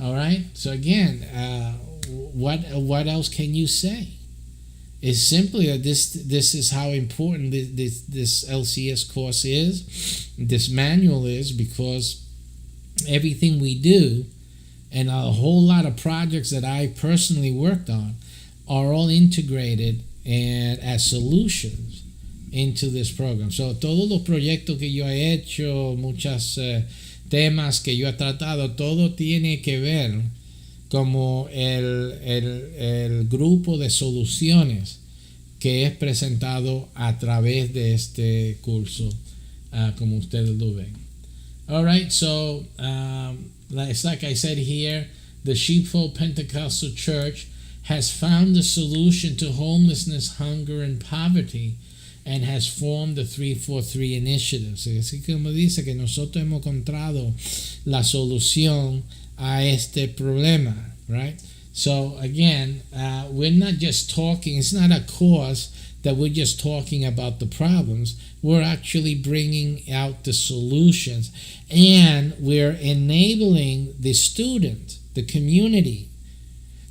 All right. So again, what else can you say? It's simply that this is how important this LCS course is, this manual is, because everything we do and a whole lot of projects that I personally worked on are all integrated and as solutions into this program. So todos los proyectos que yo he hecho, muchos temas que yo he tratado, todo tiene que ver como el grupo de soluciones que es presentado a través de este curso, como ustedes lo ven. All right, so it's like I said here, the Sheepfold Pentecostal Church has found the solution to homelessness, hunger, and poverty, and has formed the 343 initiatives. Así como dice que nosotros hemos encontrado la solución a este problema, right? So again, we're not just talking. It's not a course that we're just talking about the problems. We're actually bringing out the solutions, and we're enabling the student, the community,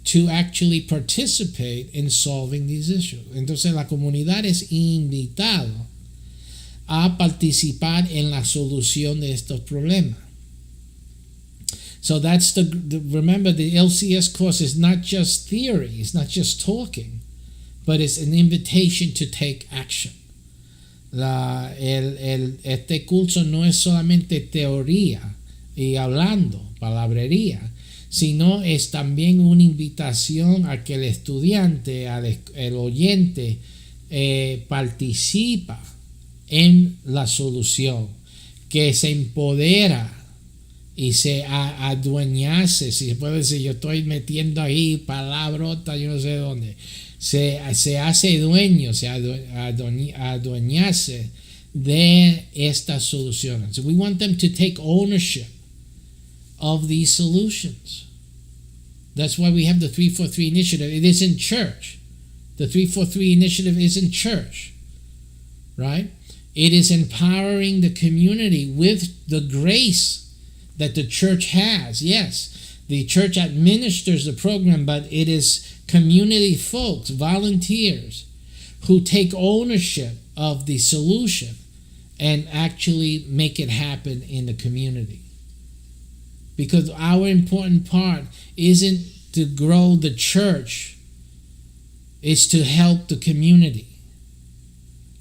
to actually participate in solving these issues. Entonces la comunidad es invitado a participar en la solución de estos problemas. So that's remember, the LCS course is not just theory, it's not just talking, but it's an invitation to take action. Este curso no es solamente teoría y hablando, palabrería, sino es también una invitación a que el estudiante, el oyente, participa en la solución, que se empodera y se adueñase, si se puede decir, yo estoy metiendo ahí palabrota, yo no sé dónde, se hace dueño, se adueñase de estas soluciones. So we want them to take ownership of these solutions. That's why we have the 343 initiative. It is in church. The 343 initiative is in church, right? It is empowering the community with the grace that the church has. Yes, the church administers the program, but it is community folks, volunteers, who take ownership of the solution and actually make it happen in the community. Because our important part isn't to grow the church, it's to help the community.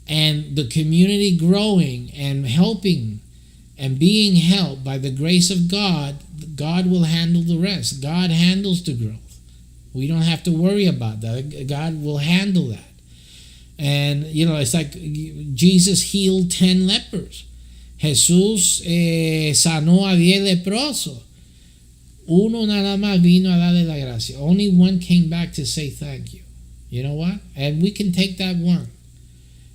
And the community growing and helping and being helped by the grace of God, God will handle the rest. God handles the growth. We don't have to worry about that. God will handle that. And, it's like Jesus healed 10 lepers. Jesús sanó a 10 leprosos. Uno nada más vino a darle la gracia. Only one came back to say thank you. You know what? And we can take that one.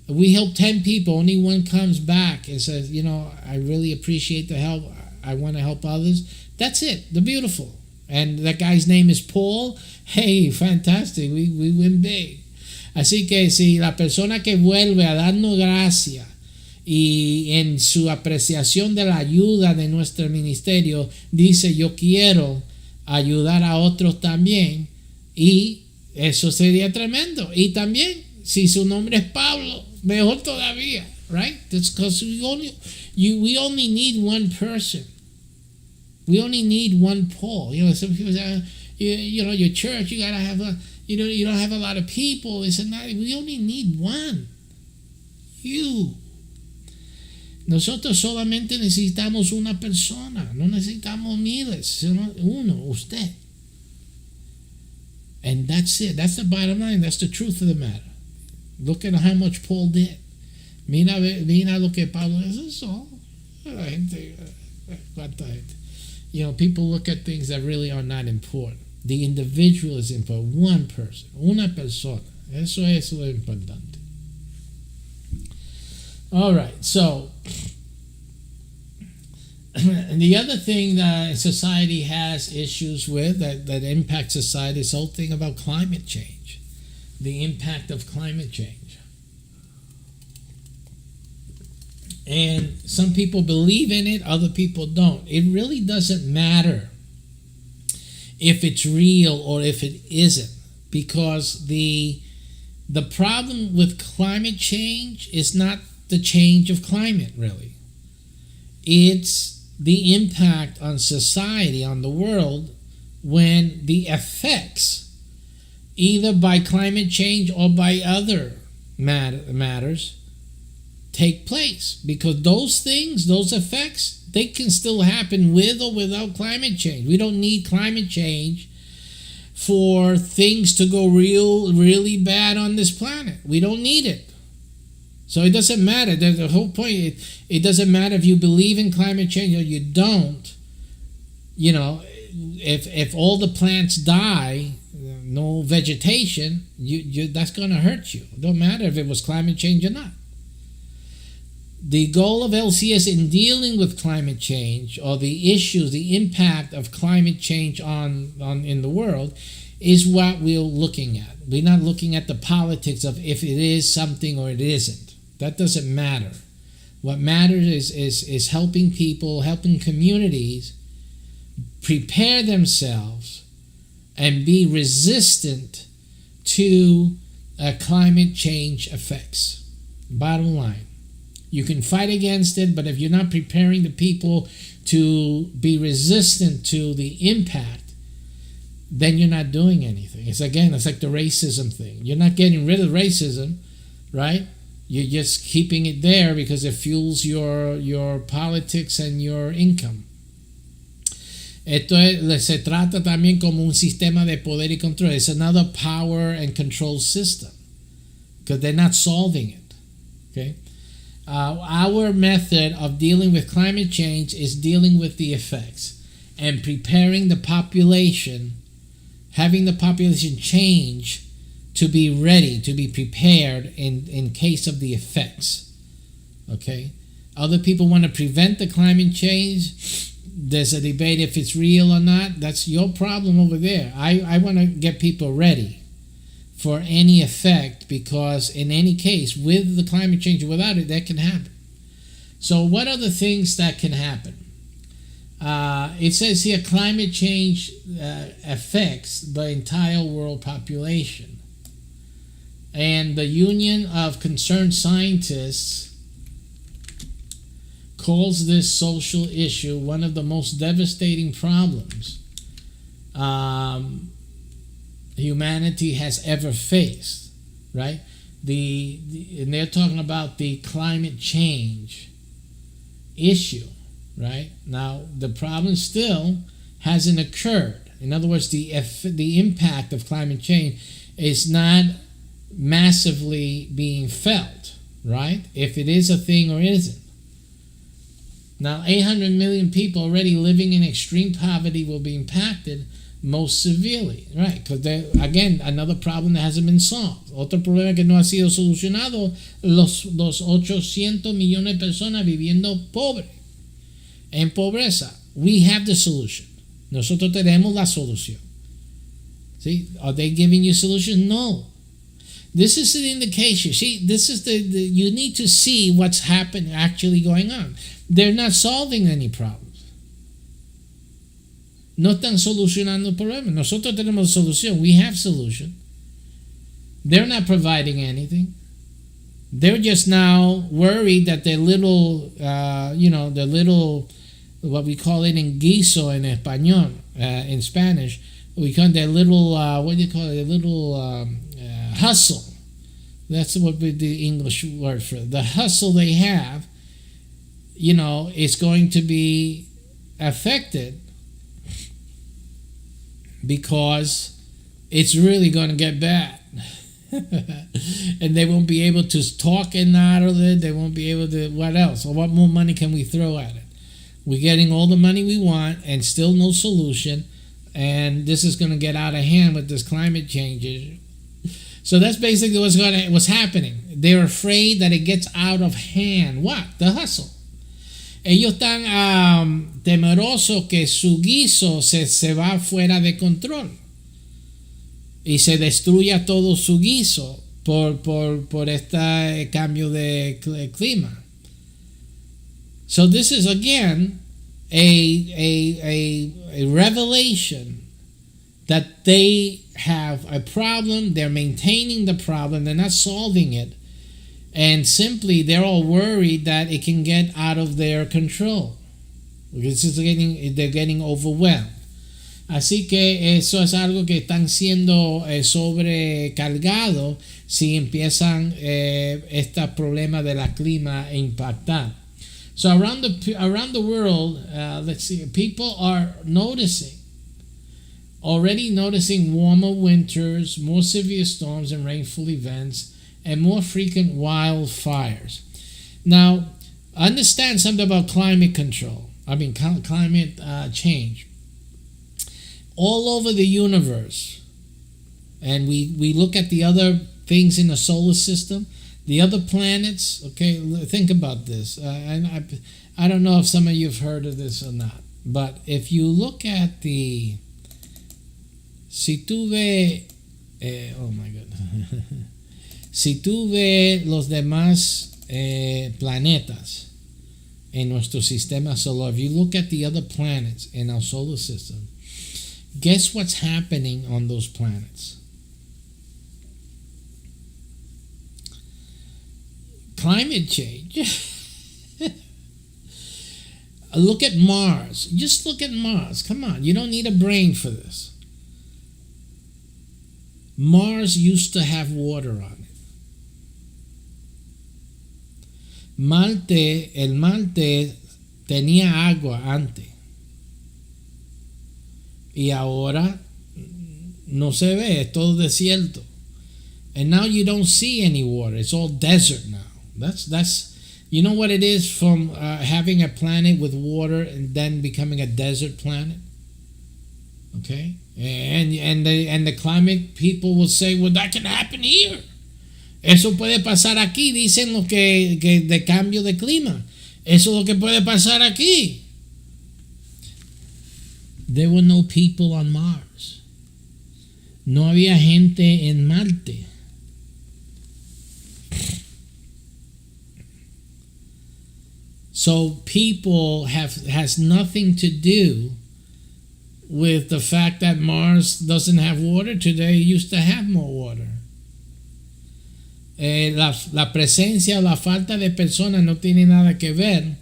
If we help 10 people, only one comes back and says, I really appreciate the help. I want to help others. That's it. They're beautiful. And that guy's name is Paul. Hey, fantastic. We win big. Así que si la persona que vuelve a darnos gracia y en su apreciación de la ayuda de nuestro ministerio dice, yo quiero ayudar a otros también, y eso sería tremendo. Y también, si su nombre es Pablo, mejor todavía, right? That's because we only need one person. We only need one Paul. Some people say, your church, you gotta have you don't have a lot of people. It's we only need one. You. Nosotros solamente necesitamos una persona. No necesitamos miles, sino uno, usted. And that's it. That's the bottom line. That's the truth of the matter. Look at how much Paul did. Mira lo que Pablo es. Eso. La gente, cuánta gente. People look at things that really are not important. The individual is important. One person. Una persona. Eso es lo importante. All right. So, and the other thing that society has issues with that impacts society is the whole thing about climate change. The impact of climate change. And some people believe in it, other people don't. It really doesn't matter if it's real or if it isn't, because the problem with climate change is not the change of climate, really. It's the impact on society, on the world, when the effects, either by climate change or by other matters, take place. Because those things, those effects, they can still happen with or without climate change. We don't need climate change for things to go really bad on this planet. We don't need it. So it doesn't matter. The whole point, it doesn't matter if you believe in climate change or you don't. If all the plants die, no vegetation, that's going to hurt you. It don't matter if it was climate change or not. The goal of LCS in dealing with climate change, or the issues, the impact of climate change in the world, is what we're looking at. We're not looking at the politics of if it is something or it isn't. That doesn't matter. What matters is helping people, helping communities prepare themselves and be resistant to climate change effects. Bottom line. You can fight against it, but if you're not preparing the people to be resistant to the impact, then you're not doing anything. It's like the racism thing. You're not getting rid of racism, right? You're just keeping it there because it fuels your politics and your income. Esto se trata también como un sistema de poder y control. It's another power and control system because they're not solving it. Okay. Our method of dealing with climate change is dealing with the effects and preparing the population, having the population change to be ready, to be prepared in case of the effects. Okay? Other people want to prevent the climate change. There's a debate if it's real or not. That's your problem over there. I want to get people ready for any effect, because in any case, with the climate change or without it, that can happen. So what are the things that can happen? It says here climate change affects the entire world population. And the Union of Concerned Scientists calls this social issue one of the most devastating problems humanity has ever faced, right? And they're talking about the climate change issue, right? Now, the problem still hasn't occurred. In other words, the impact of climate change is not massively being felt, right? If it is a thing or isn't. Now, 800 million people already living in extreme poverty will be impacted most severely, right? Because again, another problem that hasn't been solved. Otro problema que no ha sido solucionado, los 800 millones de personas viviendo pobre, en pobreza. We have the solution. Nosotros tenemos la solución. See, are they giving you solution? No. This is an indication. See, this is you need to see what's happening, actually going on. They're not solving any problems. No están solucionando el problema. Nosotros tenemos solución. We have solution. They're not providing anything. They're just now worried that their little, their little, what we call it in guiso in español, in Spanish, we call their little, what do you call it, their little hustle. That's what the English word for it. The hustle they have, is going to be affected because it's really going to get bad. And they won't be able to talk and out of it. They won't be able to, what else? Or what more money can we throw at it? We're getting all the money we want and still no solution. And this is going to get out of hand with this climate change issue. So that's basically what's happening. They're afraid that it gets out of hand. What? The hustle. Ellos están temerosos que su guiso se va fuera de control y se destruya todo su guiso por este cambio de clima. So this is again a revelation that they have a problem, they're maintaining the problem, they're not solving it. And simply, they're all worried that it can get out of their control. Because they're getting overwhelmed. Así que eso es algo que están siendo sobrecargados si empiezan este problema de la clima a impactar. So around the world, let's see, people are already noticing warmer winters, more severe storms and rainfall events, and more frequent wildfires. Now, understand something about climate change. All over the universe, and we look at the other things in the solar system, the other planets, okay, think about this. I don't know if some of you have heard of this or not, but if you look at the Si tú ves, oh my goodness, si tú ves los demás planetas en nuestro sistema solar, if you look at the other planets in our solar system, guess what's happening on those planets? Climate change. Look at Mars. Just look at Mars. Come on, you don't need a brain for this. Mars used to have water on it. El Marte tenía agua antes. Y ahora no se ve, es todo desierto. And now you don't see any water. It's all desert now. That's you know what it is from having a planet with water and then becoming a desert planet? Okay? And the climate people will say, well, that can happen here. Eso puede pasar aquí, dicen los que de cambio de clima. Eso es lo que puede pasar aquí. There were no people on Mars. No había gente en Marte. So people has nothing to do with the fact that Mars doesn't have water today. It used to have more water. La presencia o la falta de personas no tiene nada que ver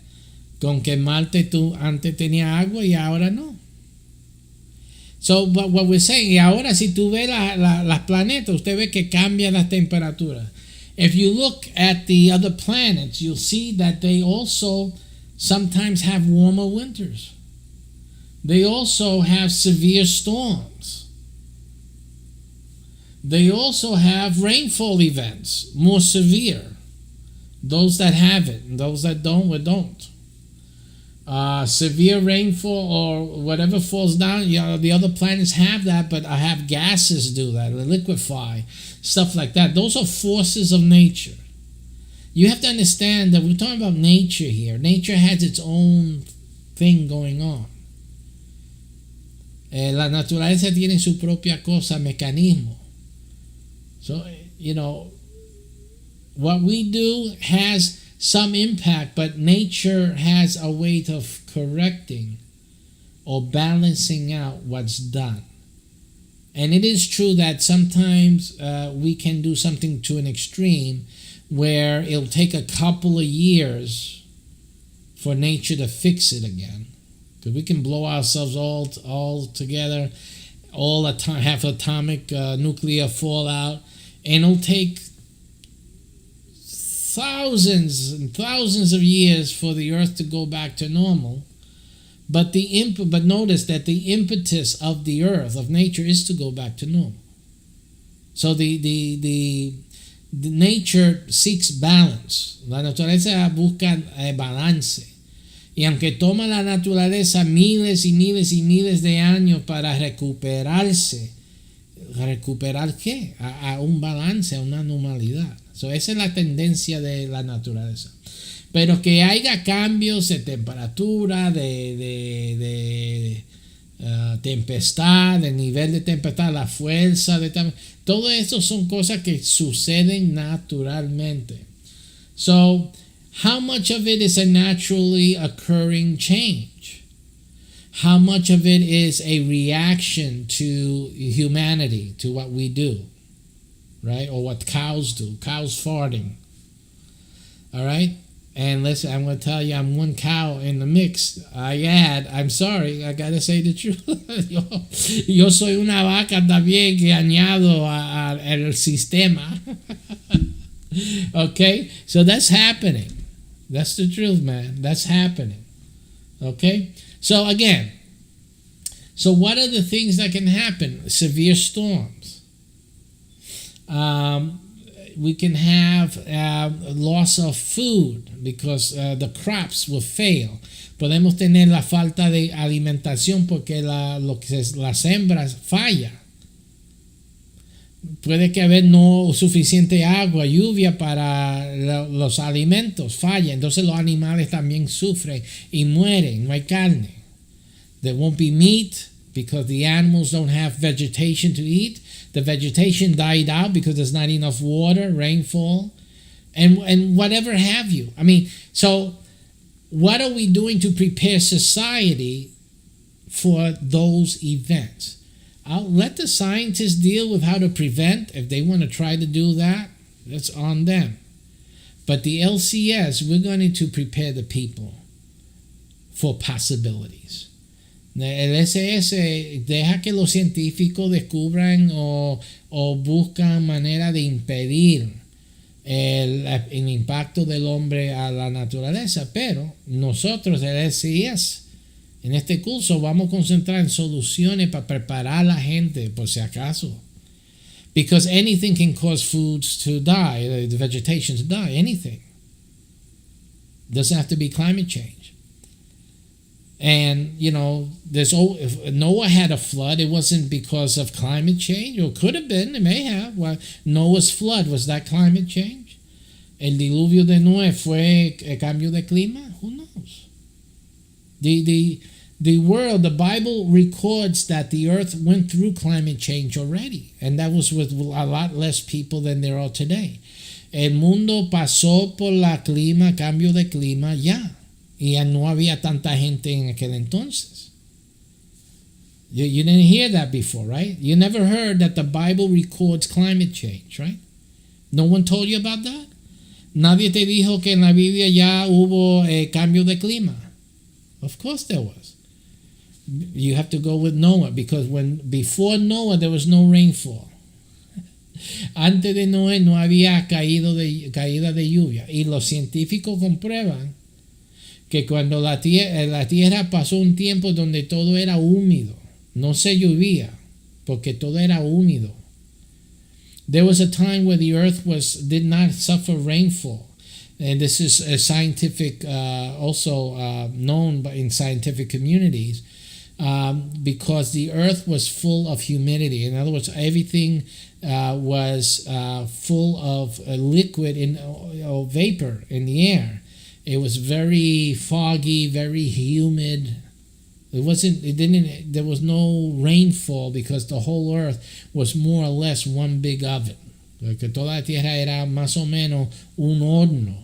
con que Marte tú antes tenía agua y ahora no. So what we're saying, y ahora si tú ves las planetas, usted ve que cambian las temperaturas. If you look at the other planets, you'll see that they also sometimes have warmer winters. They also have severe storms. They also have rainfall events, more severe. Those that have it, and those that don't, we don't. Severe rainfall or whatever falls down, you know, the other planets have that, but I have gases do that, liquefy, stuff like that. Those are forces of nature. You have to understand that we're talking about nature here. Nature has its own thing going on. La naturaleza tiene su propia cosa, mecanismo. So, you know, what we do has some impact, but nature has a way of correcting or balancing out what's done. And it is true that sometimes we can do something to an extreme where it'll take a couple of years for nature to fix it again. Because we can blow ourselves all together, have atomic nuclear fallout, and it'll take thousands and thousands of years for the earth to go back to normal. But notice that the impetus of the earth, of nature, is to go back to normal. So the nature seeks balance. La naturaleza busca balance. Y aunque toma la naturaleza miles y miles y miles de años para recuperarse, ¿recuperar qué? A un balance, a una normalidad. So, esa es la tendencia de la naturaleza. Pero que haya cambios de temperatura, de tempestad, de nivel de tempestad, la fuerza, todo eso son cosas que suceden naturalmente. So, how much of it is a naturally occurring change? How much of it is a reaction to humanity, to what we do? Right? Or what cows do. Cows farting. All right? And listen, I'm going to tell you, I'm one cow in the mix. I'm sorry, I got to say the truth. yo soy una vaca también que añado al sistema. Okay? So that's happening. That's the truth, man. That's happening. Okay? So again, so what are the things that can happen? Severe storms. We can have loss of food because the crops will fail. Podemos tener la falta de alimentación porque las hembras fallan. Puede que haber no suficiente agua, lluvia para los alimentos, falla. Entonces los animales también sufren y mueren, no hay carne. There won't be meat because the animals don't have vegetation to eat. The vegetation died out because there's not enough water, rainfall, and whatever have you. I mean, so what are we doing to prepare society for those events? I'll let the scientists deal with how to prevent. If they want to try to do that, that's on them. But the LCS, we're going to prepare the people for possibilities. El LCS deja que los científicos descubran o buscan manera de impedir el impacto del hombre a la naturaleza, pero nosotros, el LCS, en este curso vamos a concentrar en soluciones para preparar a la gente por si acaso. Because anything can cause foods to die, the vegetation to die, anything. Doesn't have to be climate change. And, you know, if Noah had a flood, it wasn't because of climate change, or could have been, it may have. Well, Noah's flood, was that climate change? El diluvio de Noé fue cambio de clima? Who knows? The world, the Bible records that the earth went through climate change already, and that was with a lot less people than there are today. El mundo pasó por la clima, cambio de clima ya, y ya no había tanta gente en aquel entonces. You didn't hear that before, right? You never heard that the Bible records climate change, right? No one told you about that? Nadie te dijo que en la Biblia ya hubo cambio de clima. Of course there was. You have to go with Noah, because before Noah there was no rainfall. Antes de Noé no había caída de lluvia, y los científicos comprueban que cuando la tierra pasó un tiempo donde todo era húmedo, no se llovía porque todo era húmedo. There was a time where the earth did not suffer rainfall. And this is a scientific, also known in scientific communities, because the earth was full of humidity. In other words, everything was full of liquid or vapor in the air. It was very foggy, very humid. There was no rainfall because the whole earth was more or less one big oven. Porque toda la tierra era más o menos un horno.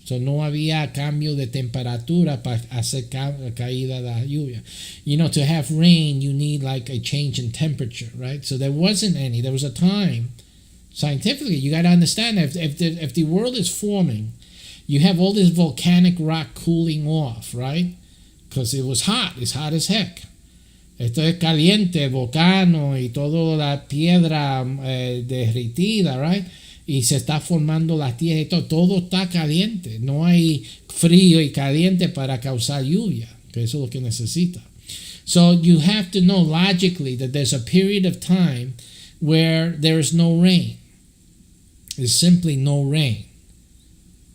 So no había cambio de temperatura para hacer caída de la lluvia. You know, to have rain, you need like a change in temperature, right? So there wasn't any. There was a time, scientifically, you got to understand that if the world is forming, you have all this volcanic rock cooling off, right? Because it was hot. It's hot as heck. Esto es caliente, volcano y toda la piedra derritida, right? Y se está formando la tierra y todo está caliente. No hay frío y caliente para causar lluvia, que eso es lo que necesita. So you have to know logically that there's a period of time where there is no rain. There's simply no rain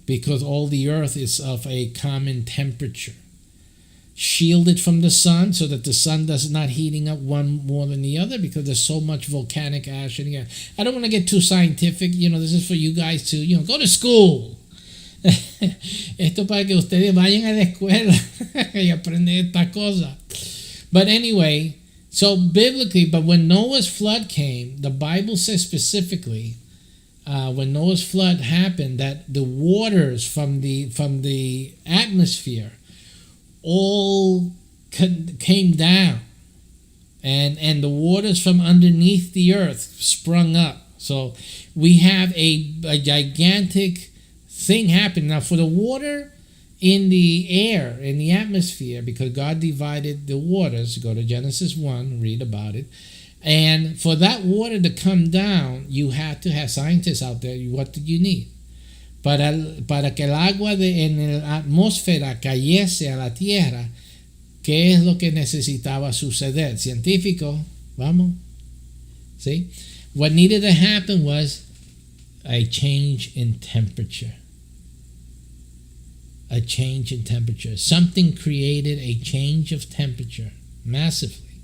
because all the earth is of a common temperature. Shielded from the sun so that the sun does not heating up one more than the other because there's so much volcanic ash in the air. I don't want to get too scientific. You know, this is for you guys to, go to school. Esto para que ustedes vayan a la escuela y aprenden esta cosa. But anyway, so biblically, but when Noah's flood came, the Bible says specifically, when Noah's flood happened, that the waters from the atmosphere all came down, and the waters from underneath the earth sprung up. So we have a gigantic thing happen. Now for the water in the air, in the atmosphere, because God divided the waters, go to Genesis 1, read about it. And for that water to come down, you had to have scientists out there. What do you need? Para que el agua en la atmósfera cayese a la tierra, ¿qué es lo que necesitaba suceder? Científico, vamos. See? What needed to happen was a change in temperature. A change in temperature. Something created a change of temperature massively,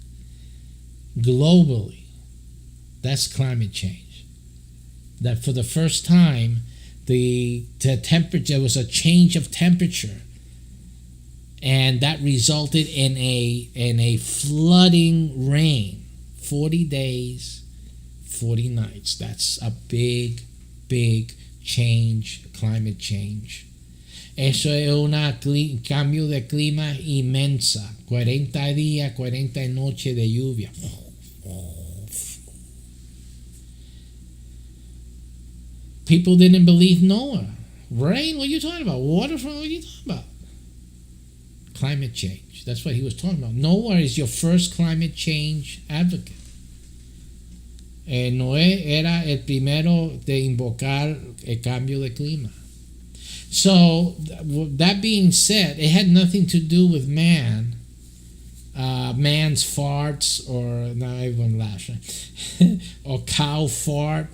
globally. That's climate change. That for the first time, the temperature, there was a change of temperature, and that resulted in a flooding rain. 40 days, 40 nights. That's a big change, climate change. Eso es un cambio de clima inmensa. 40 días, 40 noches de lluvia. People didn't believe Noah. Rain? What are you talking about? Water? What are you talking about? Climate change. That's what he was talking about. Noah is your first climate change advocate. Noé era el primero de invocar el cambio de clima. So, that being said, it had nothing to do with man's farts, or not even laughing, or cow fart,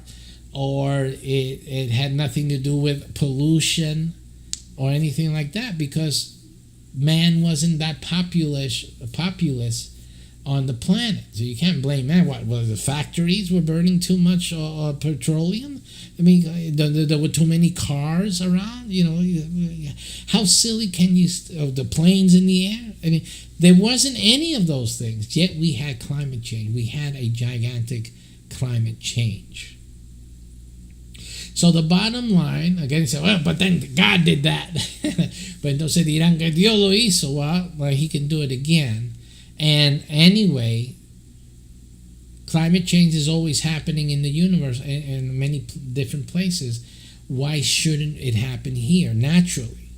or it had nothing to do with pollution or anything like that, because man wasn't that populous on the planet. So you can't blame man. What, the factories were burning too much petroleum? I mean, there were too many cars around. How silly can you? The planes in the air. I mean, there wasn't any of those things. Yet we had climate change. We had a gigantic climate change. So the bottom line, again, you say, well, but then God did that. But entonces dirán que Dios lo hizo. Well, he can do it again. And anyway, climate change is always happening in the universe in many different places. Why shouldn't it happen here naturally?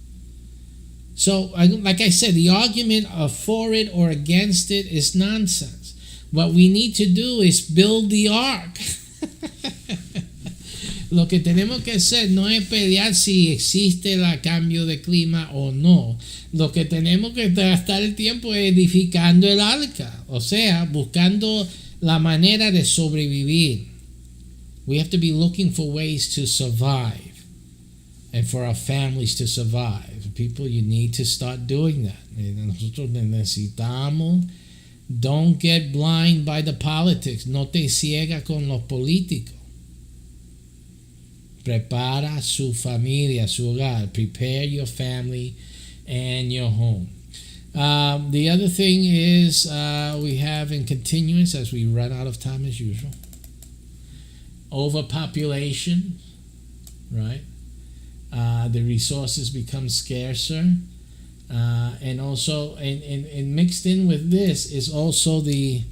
So, like I said, the argument for it or against it is nonsense. What we need to do is build the ark. Lo que tenemos que hacer no es pelear si existe el cambio de clima o no. Lo que tenemos que gastar el tiempo es edificando el arca. O sea, buscando la manera de sobrevivir. We have to be looking for ways to survive. And for our families to survive. People, you need to start doing that. Nosotros necesitamos. Don't get blind by the politics. No te ciega con los políticos. Prepara su familia, su hogar. Prepare your family and your home. The other thing is we have in continuance, as we run out of time as usual, overpopulation, right? The resources become scarcer. And also, and mixed in with this is also the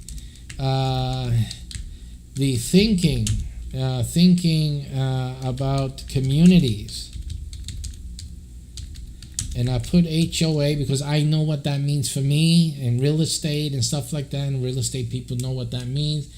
thinking about communities. And I put HOA because I know what that means for me in real estate and stuff like that. And real estate people know what that means,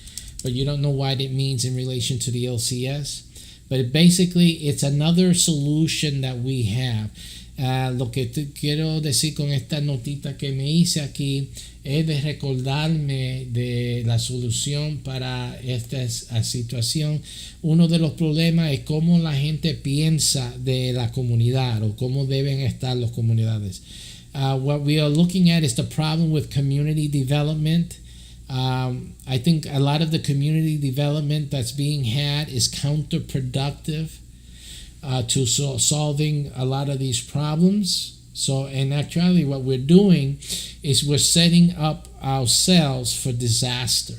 but you don't know what it means in relation to the LCS. But basically, it's another solution that we have. Lo que quiero decir con esta notita que me hice aquí es de recordarme de la solución para esta situación. Uno de los problemas es cómo la gente piensa de la comunidad o cómo deben estar las comunidades. What we are looking at is the problem with community development. I think a lot of the community development that's being had is counterproductive to solving a lot of these problems. So, and actually what we're doing is we're setting up ourselves for disaster.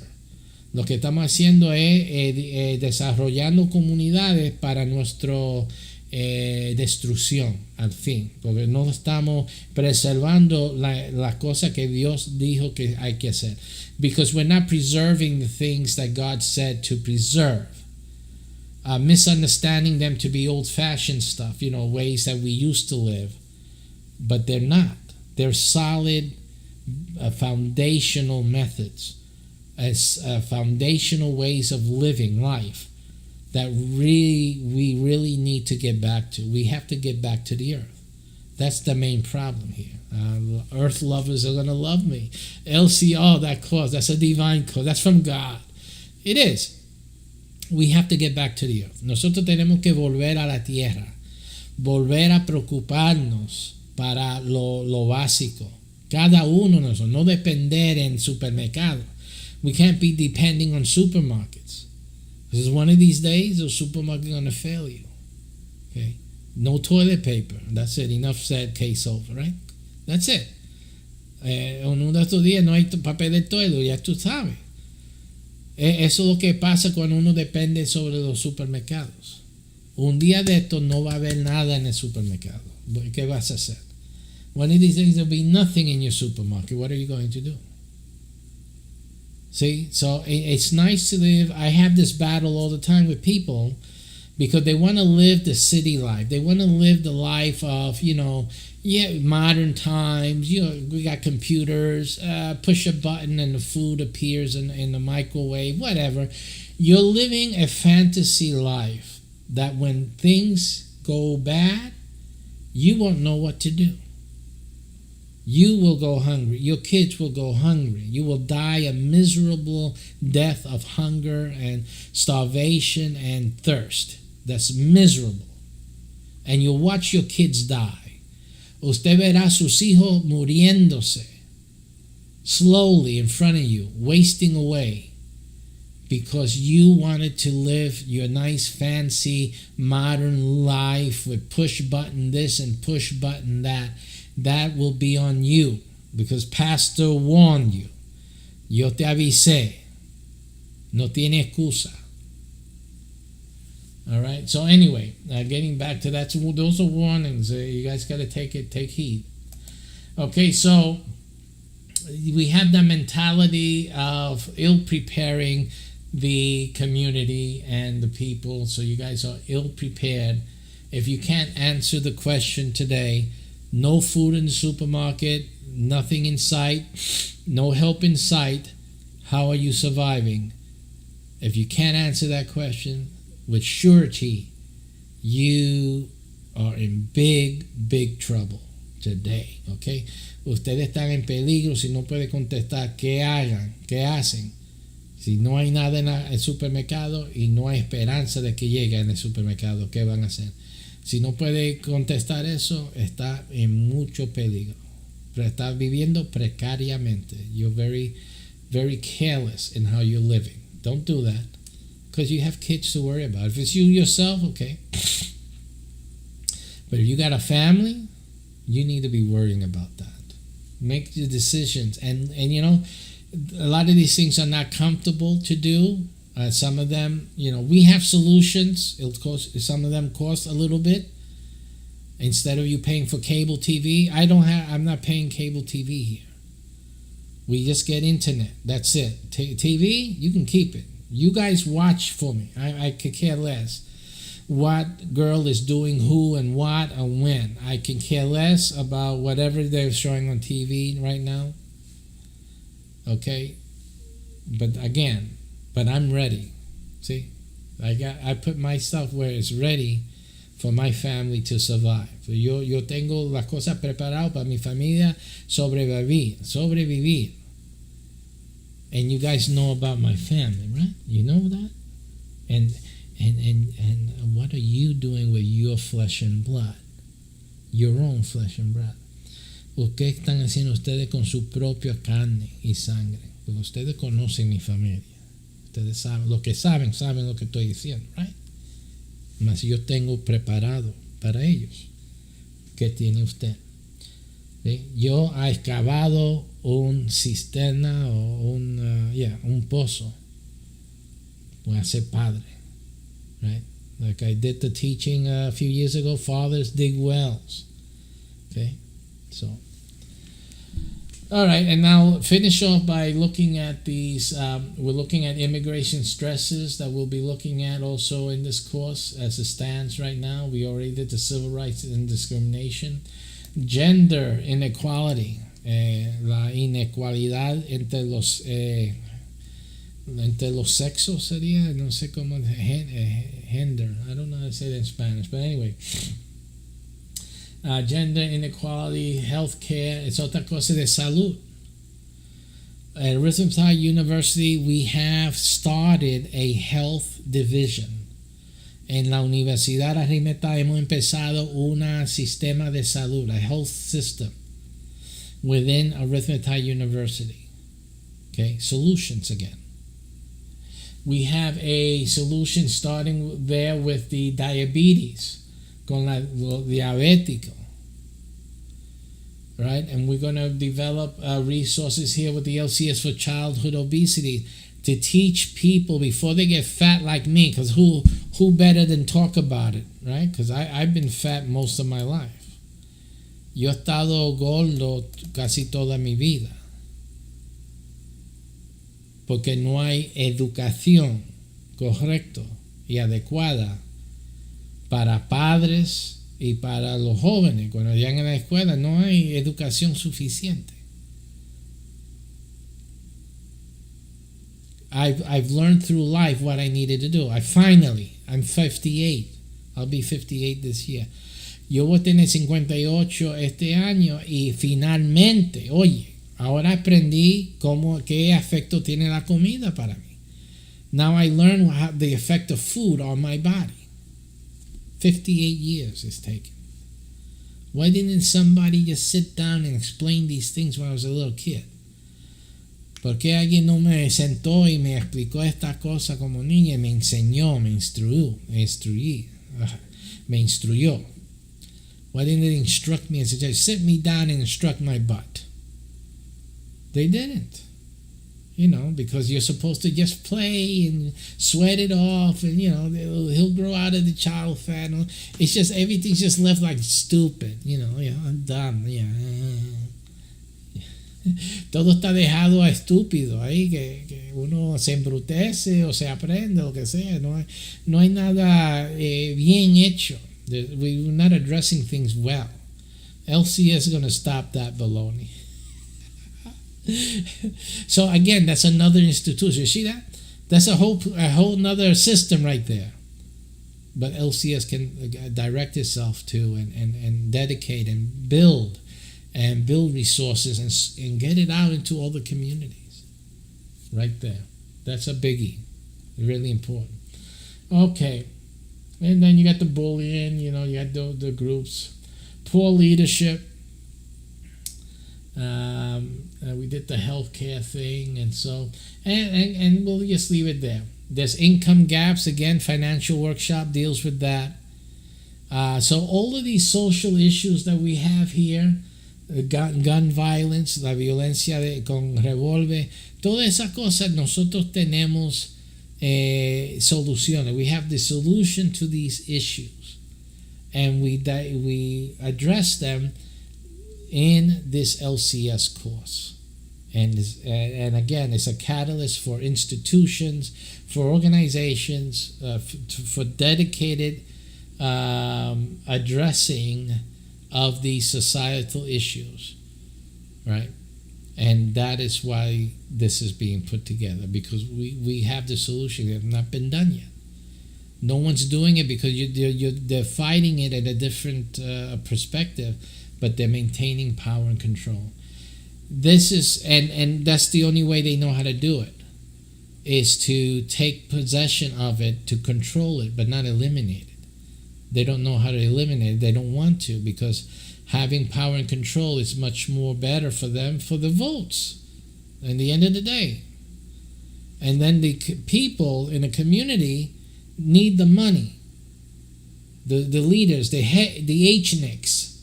Lo que estamos haciendo es desarrollando comunidades para nuestra destrucción al fin, porque no estamos preservando la cosa que Dios dijo que hay que hacer. Because we're not preserving the things that God said to preserve. Misunderstanding them to be old-fashioned stuff, ways that we used to live. But they're not. They're solid, foundational methods, as foundational ways of living life that we really need to get back to. We have to get back to the earth. That's the main problem here. Earth lovers are going to love me. LCS, that clause, that's a divine clause. That's from God. It is. We have to get back to the earth. Nosotros tenemos que volver a la tierra. Volver a preocuparnos para lo básico. Cada uno de nosotros. No depender en supermercados. We can't be depending on supermarkets. Because one of these days, those supermarkets are going to fail you. Okay? No toilet paper. That's it. Enough said, case over, right? That's it. uno de estos días no hay papel de toilet, ya tú sabes. Eso es lo que pasa cuando uno depende sobre los supermercados. Un día de esto no va a haber nada en el supermercado. ¿Qué vas a hacer? One of these days there'll be nothing in your supermarket. What are you going to do? See, so it's nice to live. I have this battle all the time with people because they want to live the city life. They want to live the life of, modern times. We got computers, push a button and the food appears in the microwave, whatever. You're living a fantasy life that when things go bad, you won't know what to do. You will go hungry. Your kids will go hungry. You will die a miserable death of hunger and starvation and thirst. That's miserable. And you'll watch your kids die. Usted verá sus hijos muriéndose slowly in front of you, wasting away because you wanted to live your nice, fancy, modern life with push button this and push button that. That will be on you because pastor warned you. Yo te avisé. No tiene excusa. All right. So anyway, getting back to that, those are warnings. You guys got to take heed. Okay. So we have the mentality of ill preparing the community and the people. So you guys are ill prepared. If you can't answer the question today, no food in the supermarket, nothing in sight, no help in sight. How are you surviving? If you can't answer that question with surety, you are in big, big trouble today. Okay? Ustedes están en peligro si no puede contestar. ¿Qué hagan? ¿Qué hacen? Si no hay nada en el supermercado y no hay esperanza de que llegue en el supermercado, ¿qué van a hacer? Si no puede contestar eso, está en mucho peligro. Pero está viviendo precariamente. You're very, very careless in how you're living. Don't do that. Because you have kids to worry about. If it's you yourself, okay. But if you got a family, you need to be worrying about that. Make your decisions. And a lot of these things are not comfortable to do. Some of them, we have solutions. Some of them cost a little bit. Instead of you paying for cable TV, I'm not paying cable TV here. We just get internet. That's it. TV, you can keep it. You guys watch for me. I could care less what girl is doing who and what and when. I can care less about whatever they're showing on TV right now. Okay? But I'm ready. See? I put myself where it's ready for my family to survive. Yo tengo las cosas preparadas para mi familia sobrevivir. And you guys know about my family, right? You know that? And what are you doing with your flesh and blood? Your own flesh and blood. ¿Qué están haciendo ustedes con su propia carne y sangre? Porque ustedes conocen mi familia. Ustedes saben, los que saben lo que estoy diciendo, right? Mas yo tengo preparado para ellos. ¿Qué tiene usted? ¿Sí? Yo he excavado un cisterna o un pozo. Voy a ser padre, right? Like I did the teaching a few years ago, fathers dig wells. Okay, so. All right, and now finish off by looking at these. We're looking at immigration stresses that we'll be looking at also in this course as it stands right now. We already did the civil rights and discrimination. Gender inequality, la inequalidad entre los sexos sería, no sé cómo, gender. I don't know how to say that in Spanish, but anyway. Gender inequality, healthcare, es otra cosa de salud. At Arithmetai University, we have started a health division. En la Universidad Arithmetai hemos empezado un sistema de salud, a health system, within Arithmetai University. Okay, solutions again. We have a solution starting there with the diabetes. Con lo diabético, right? And we're going to develop resources here with the LCS for childhood obesity to teach people before they get fat like me, because who better than talk about it, right? Because I've been fat most of my life. Yo he estado gordo casi toda mi vida. Porque no hay educación correcta y adecuada para padres y para los jóvenes. Cuando llegan a la escuela no hay educación suficiente. I've learned through life what I needed to do. I'm 58. I'll be 58 this year. Yo voy a tener 58 este año y finalmente, oye, ahora aprendí qué efecto tiene la comida para mí. Now I learn the effect of food on my body. 58 years it's taken. Why didn't somebody just sit down and explain these things when I was a little kid? ¿Por qué alguien no me sentó y me explicó esta cosa como niña y me enseñó, me instruyó? Why didn't they instruct me and say, sit me down and instruct my butt? They didn't. Because you're supposed to just play and sweat it off, and he'll grow out of the child fat. It's just everything's just left like stupid. I'm dumb. Todo está dejado a estúpido ahí, que uno se embrutece o se aprende, lo que sea. No hay nada bien hecho. We're not addressing things well. LCS is going to stop that baloney. So again, that's another institution. You see that? That's a whole nother system right there. But LCS can direct itself to and dedicate and build resources and get it out into all the communities. Right there. That's a biggie. Really important. Okay. And then you got the bullying, you got the groups. Poor leadership. We did the healthcare thing, and so and we'll just leave it there. There's income gaps again. Financial workshop deals with that. So all of these social issues that we have here, gun violence, la violencia con revólver, todas esas cosas nosotros tenemos soluciones. We have the solution to these issues, and we address them in this LCS course. And again, it's a catalyst for institutions, for organizations, for dedicated addressing of these societal issues, right? And that is why this is being put together, because we have the solution that have not been done yet. No one's doing it because they're fighting it at a different perspective, but they're maintaining power and control. This is, and that's the only way they know how to do it, is to take possession of it, to control it, but not eliminate it. They don't know how to eliminate it. They don't want to, because having power and control is much more better for them for the votes in the end of the day. And then the people in a community need the money. The leaders, the HNICs,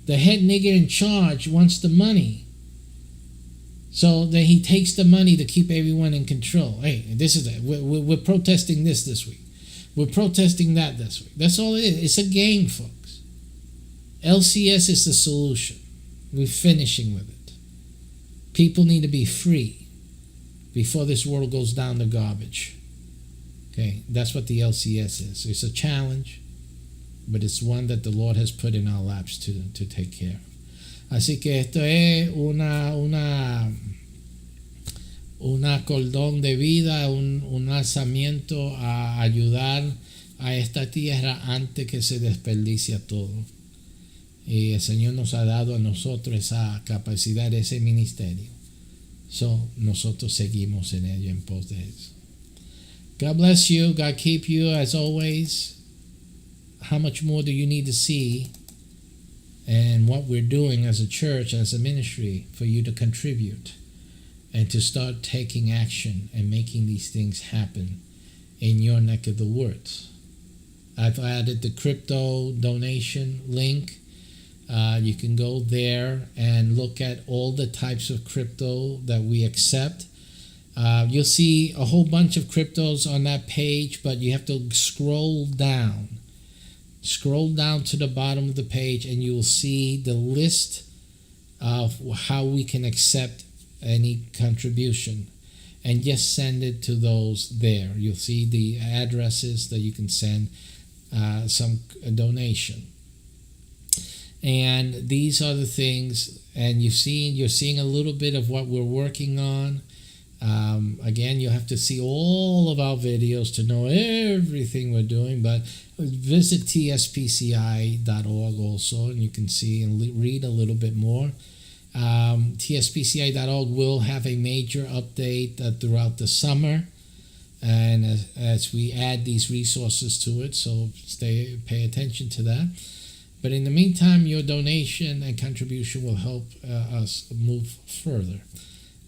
the head nigger in charge wants the money. So then he takes the money to keep everyone in control. Hey, this is it. We're protesting this week. We're protesting that this week. That's all it is. It's a game, folks. LCS is the solution. We're finishing with it. People need to be free before this world goes down the garbage. Okay, that's what the LCS is. It's a challenge, but it's one that the Lord has put in our laps to take care of. Así que esto es una cordón de vida, un alzamiento a ayudar a esta tierra antes que se desperdicie todo. Y el Señor nos ha dado a nosotros esa capacidad, ese ministerio. So, nosotros seguimos en ello, en pos de eso. God bless you. God keep you as always. How much more do you need to see? And what we're doing as a church, as a ministry, for you to contribute and to start taking action and making these things happen in your neck of the woods. I've added the crypto donation link You can go there and look at all the types of crypto that we accept. You'll see a whole bunch of cryptos on that page, but you have to scroll down. Scroll down to the bottom of the page and you will see the list of how we can accept any contribution, and just send it to those there. You'll see the addresses that you can send some donation. And these are the things, and you're seeing a little bit of what we're working on. Again, you have to see all of our videos to know everything we're doing, but visit TSPCI.org also, and you can see and read a little bit more. TSPCI.org will have a major update throughout the summer, and as we add these resources to it, so pay attention to that. But in the meantime, your donation and contribution will help us move further.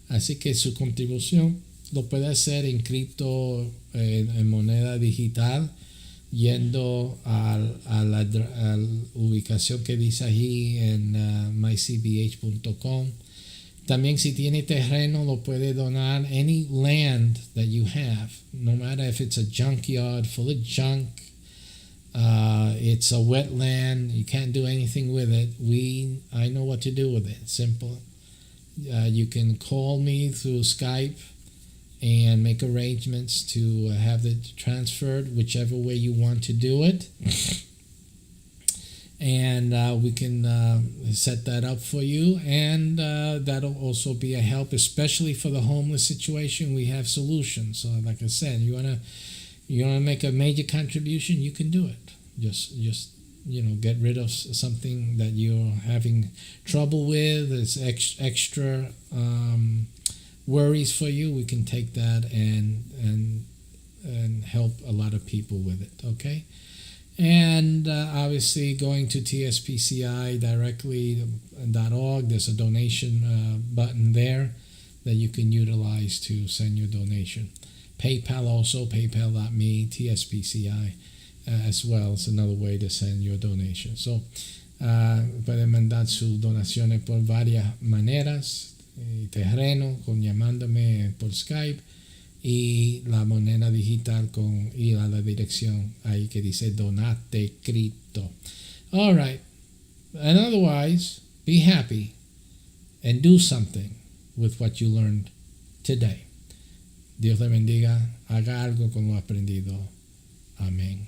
Así que su contribución lo puede hacer en cripto, en moneda digital, yendo a la ubicación que dice ahí en mycbh.com. También si tiene terreno lo puede donar. Any land that you have, no matter if it's a junkyard full of junk, it's a wetland, you can't do anything with it, I know what to do with it. Simple. You can call me through Skype and make arrangements to have it transferred, whichever way you want to do it. And we can set that up for you, and that'll also be a help, especially for the homeless situation. We have solutions. So like I said, you wanna make a major contribution, you can do it. Just get rid of something that you're having trouble with. It's extra worries for you. We can take that and help a lot of people with it. Okay. And obviously going to TSPCI directly.org, there's a donation button there that you can utilize to send your donation. PayPal also, paypal.me, TSPCI as well. It's another way to send your donation. So pueden mandar sus donaciones por varias maneras. Terreno, llamándome por Skype, y la moneda digital con ir a la dirección ahí que dice Donate Cripto. All right. And otherwise, be happy and do something with what you learned today. Dios te bendiga. Haga algo con lo aprendido. Amén.